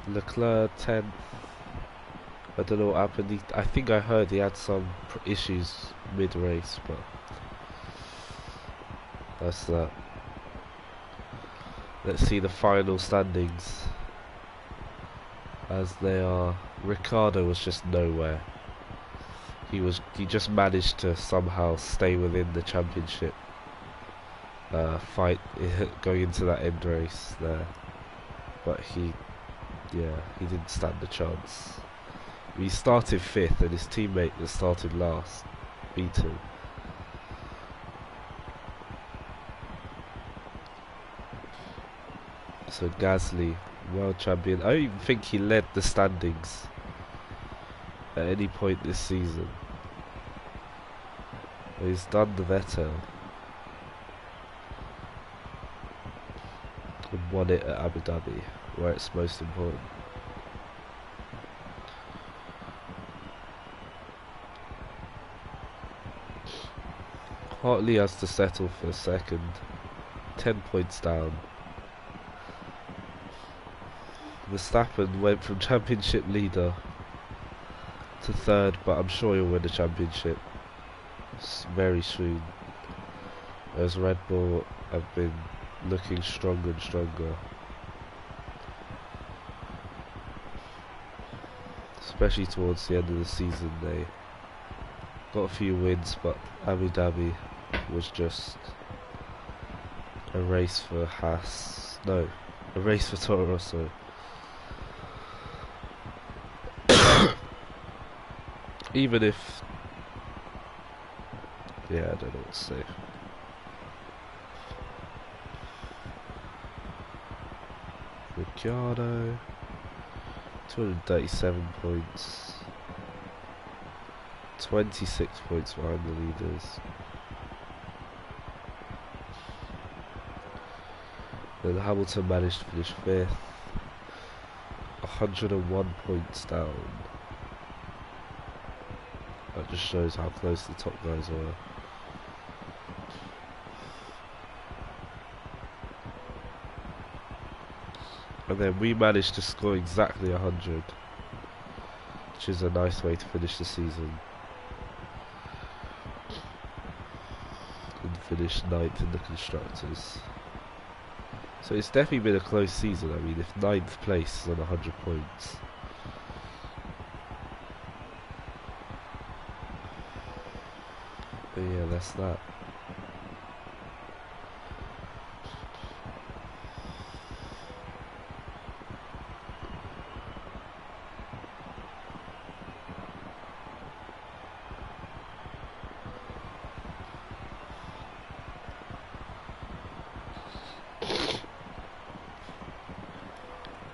Leclerc 10th. I don't know what happened. I think I heard he had some issues mid-race, but that's that. Let's see the final standings as they are. Ricciardo was just nowhere. He just managed to somehow stay within the championship fight going into that end race there, but he didn't stand a chance. He started 5th and his teammate that started last, B2. So Gasly, world champion. I don't even think he led the standings at any point this season. He's done the better. and won it at Abu Dhabi, where it's most important. Hartley has to settle for second, 10 points down. Verstappen went from championship leader to third, but I'm sure he'll win the championship very soon, as Red Bull have been looking stronger and stronger, especially towards the end of the season. They got a few wins, but Abu Dhabi was just a race for a race for Toro Rosso. Even if, yeah, I don't know what to say. Ricciardo, 237 points, 26 points behind the leaders. Then Hamilton managed to finish 5th, 101 points down. That just shows how close the top guys were. And then we managed to score exactly 100, which is a nice way to finish the season. And finish 9th in the Constructors. So it's definitely been a close season. I mean, if 9th place is on 100 points, but yeah, that's that.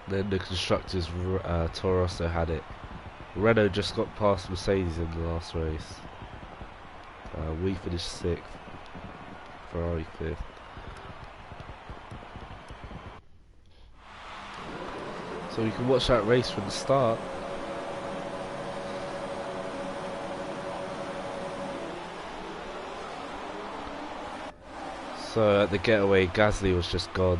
Then the Constructors, Toro Rosso had it. Renault just got past Mercedes in the last race. We finished 6th, Ferrari 5th. So you can watch that race from the start. So at the getaway, Gasly was just gone.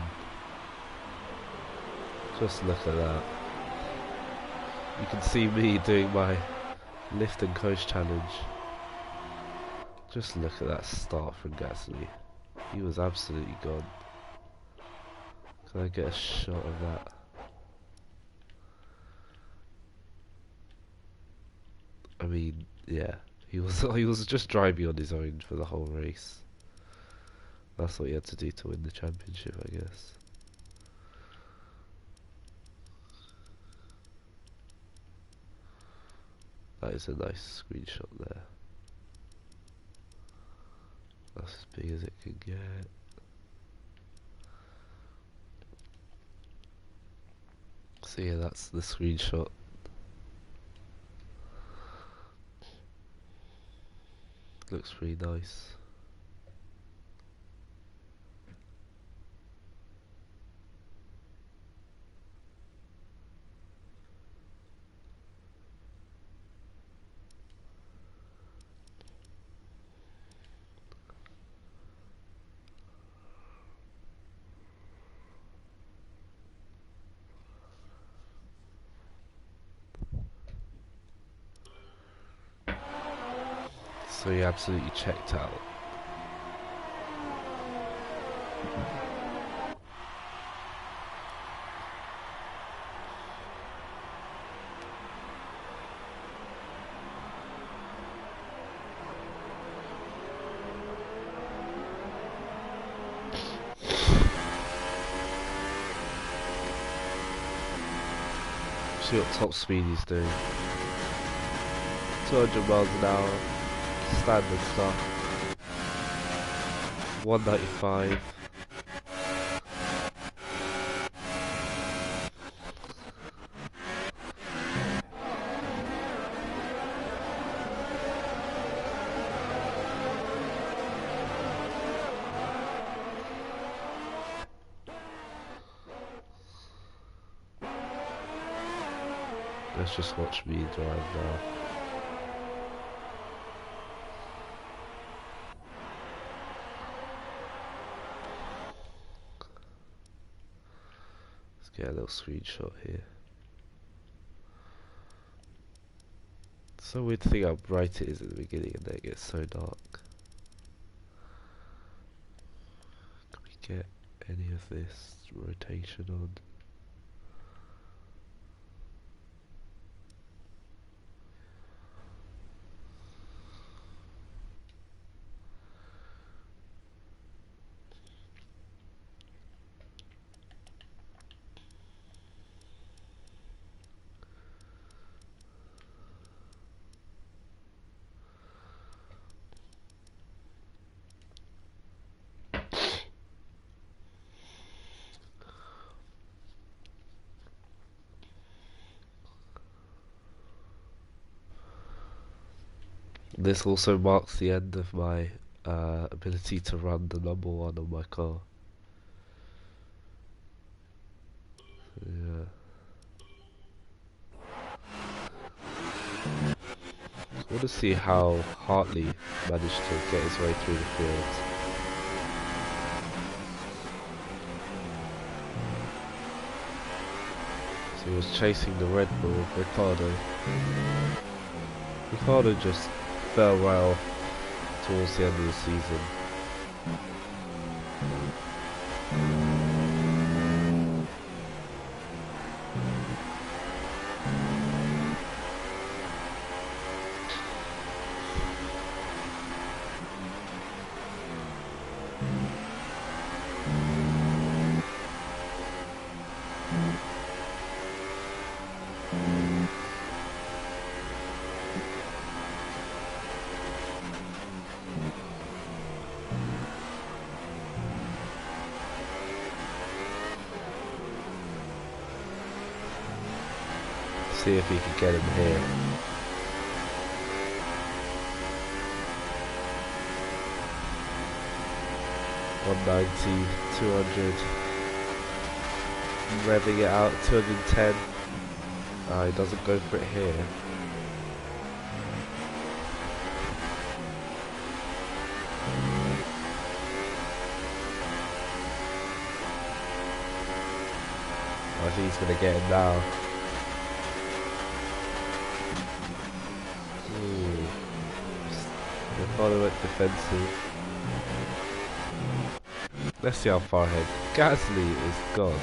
Just look at that. You can see me doing my lift and coast challenge. Just look at that start from Gasly. He was absolutely gone. Can I get a shot of that? I mean, yeah. He was just driving on his own for the whole race. That's what he had to do to win the championship, I guess. That is a nice screenshot there. That's as big as it can get. So yeah, that's the screenshot. Looks pretty nice. So he absolutely checked out. See what top speed he's doing. 200 miles an hour. Standard stuff. 195. Let's just watch me drive now. Let's get a little screenshot here. So weird to think how bright it is at the beginning and then it gets so dark. Can we get any of this rotation on? This also marks the end of my ability to run the number 1 on my car. Yeah. I want to see how Hartley managed to get his way through the field. So he was chasing the Red Bull of Ricciardo. Ricciardo just fell right off towards the end of the season. See if he can get him here. $190, 200, revving it out, 210. He doesn't go for it here. I think he's gonna get him now. Follow it defensive. Let's see how far ahead. Gasly is gone.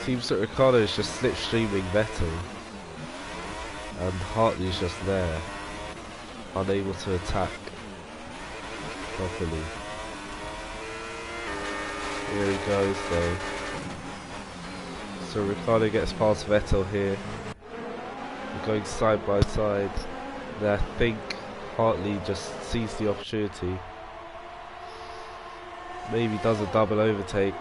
Seems that Ricciardo is just slipstreaming Vettel, and Hartley's just there, unable to attack properly. Here he goes though. So Ricciardo gets past Vettel here. We're going side by side. And I think Hartley just sees the opportunity. Maybe does a double overtake.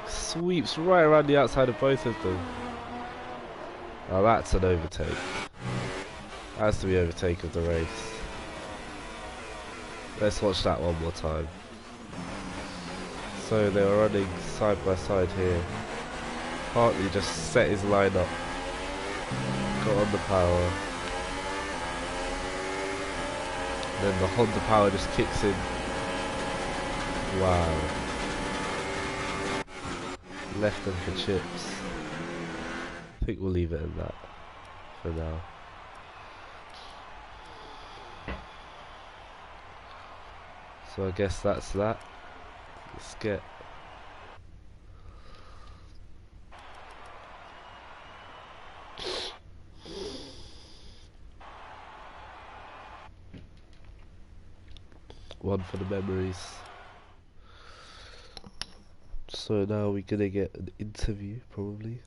Sweeps right around the outside of both of them. Now that's an overtake. That's the overtake of the race. Let's watch that one more time. So they were running side by side here. Hartley just set his line up. Got on the power. Then the Honda power just kicks in. Wow. Left them for chips. I think we'll leave it at that for now. So I guess that's that. Let's get one for the memories. So now we're gonna get an interview probably.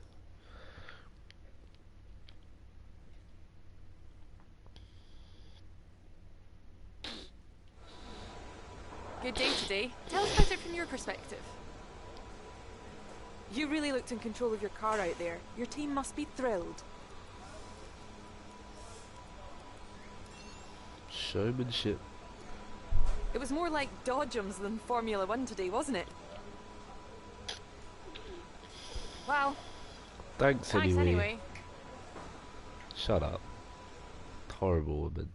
Good day today. Tell us about it from your perspective. You really looked in control of your car out there. Your team must be thrilled.
Showmanship.
It was more like dodgems than Formula One today, wasn't it? Well,
Thanks
thanks
anyway.
anyway.
Shut up. Horrible woman.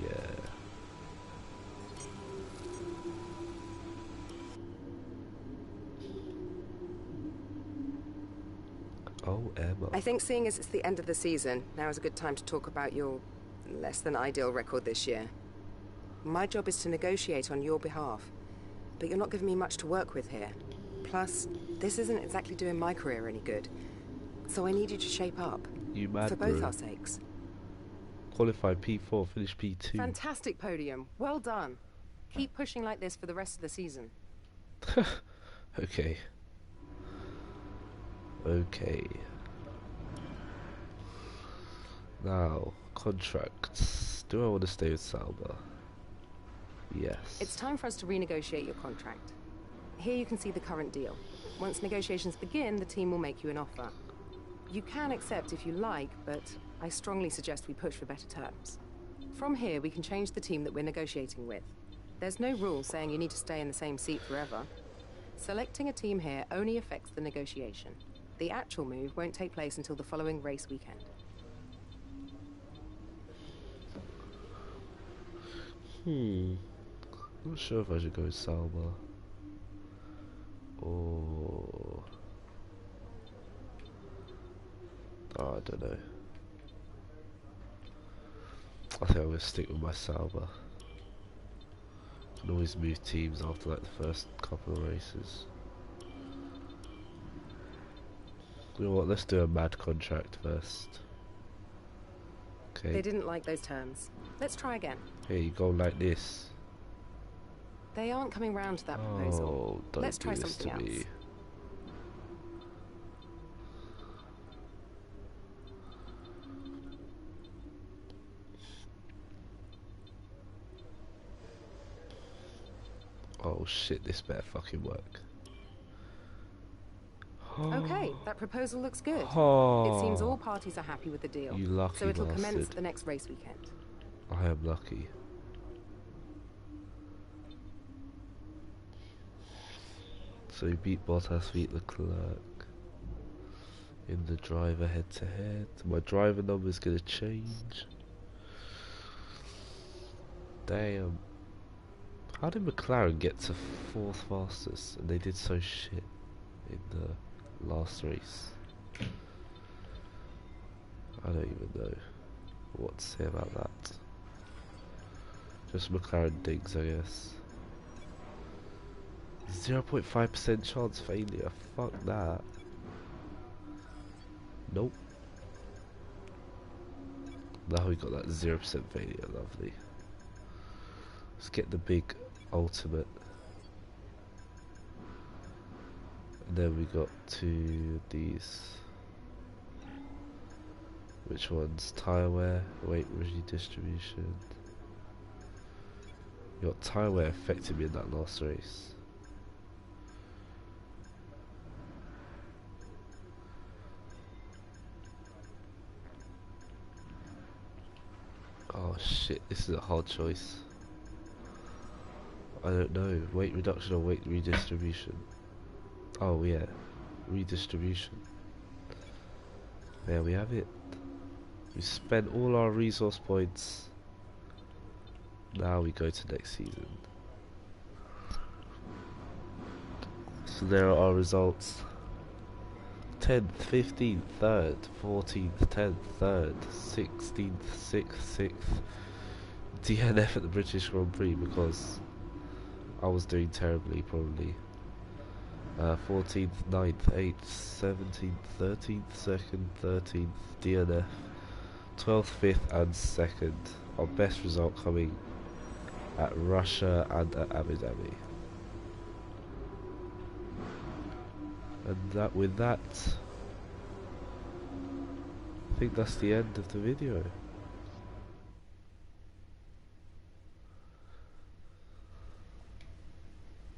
Yeah. Oh, Emma.
I think seeing as it's the end of the season, now is a good time to talk about your less than ideal record this year. My job is to negotiate on your behalf, but you're not giving me much to work with here. Plus, this isn't exactly doing my career any good, so I need you to shape up.
You mad,
for both
bro.
our sakes.
Qualified P4, finished P2.
Fantastic podium. Well done. Keep pushing like this for the rest of the season.
Okay. Okay. Now, contracts. Do I want to stay with Salma? Yes.
It's time for us to renegotiate your contract. Here you can see the current deal. Once negotiations begin, the team will make you an offer. You can accept if you like, but I strongly suggest we push for better terms. From here, we can change the team that we're negotiating with. There's no rule saying you need to stay in the same seat forever. Selecting a team here only affects the negotiation. The actual move won't take place until the following race weekend.
Not sure if I should go with Salma. Or... oh, I don't know. I think I'm going to stick with my Salma. Can always move teams after like the first couple of races. You know what, let's do a mad contract first. Okay.
They didn't like those terms. Let's try again.
Here you go like this.
They aren't coming round to that proposal.
Oh, don't
Let's
do
try
this
something
to me.
else.
Oh shit, this better fucking work.
Okay, that proposal looks good.
Oh,
It seems all parties are happy with the deal.
you lucky
so it'll commence
bastard.
the next race weekend.
I am lucky. So you beat Bottas, beat Leclerc in the driver head-to-head. My driver number's gonna change. Damn. How did McLaren get to 4th fastest and they did so shit in the last race? I don't even know what to say about that. Just McLaren digs, I guess. 0.5% chance failure. Fuck that. Nope. Now we got that 0% failure. Lovely. Let's get the big ultimate. And then we got two of these. Which one's tyre wear, weight redistribution. You got tyre wear affected me in that last race. Oh shit, this is a hard choice. I don't know, weight reduction or weight redistribution. Oh yeah, redistribution. There we have it. We spent all our resource points. Now we go to next season. So there are our results. 10th, 15th, 3rd, 14th, 10th, 3rd, 16th, 6th, 6th. DNF at the British Grand Prix because I was doing terribly probably. 14th, 9th, 8th, 17th, 13th, 2nd, 13th, DNF. 12th, 5th and 2nd. Our best result coming at Russia and at Abu Dhabi. And with that, I think that's the end of the video.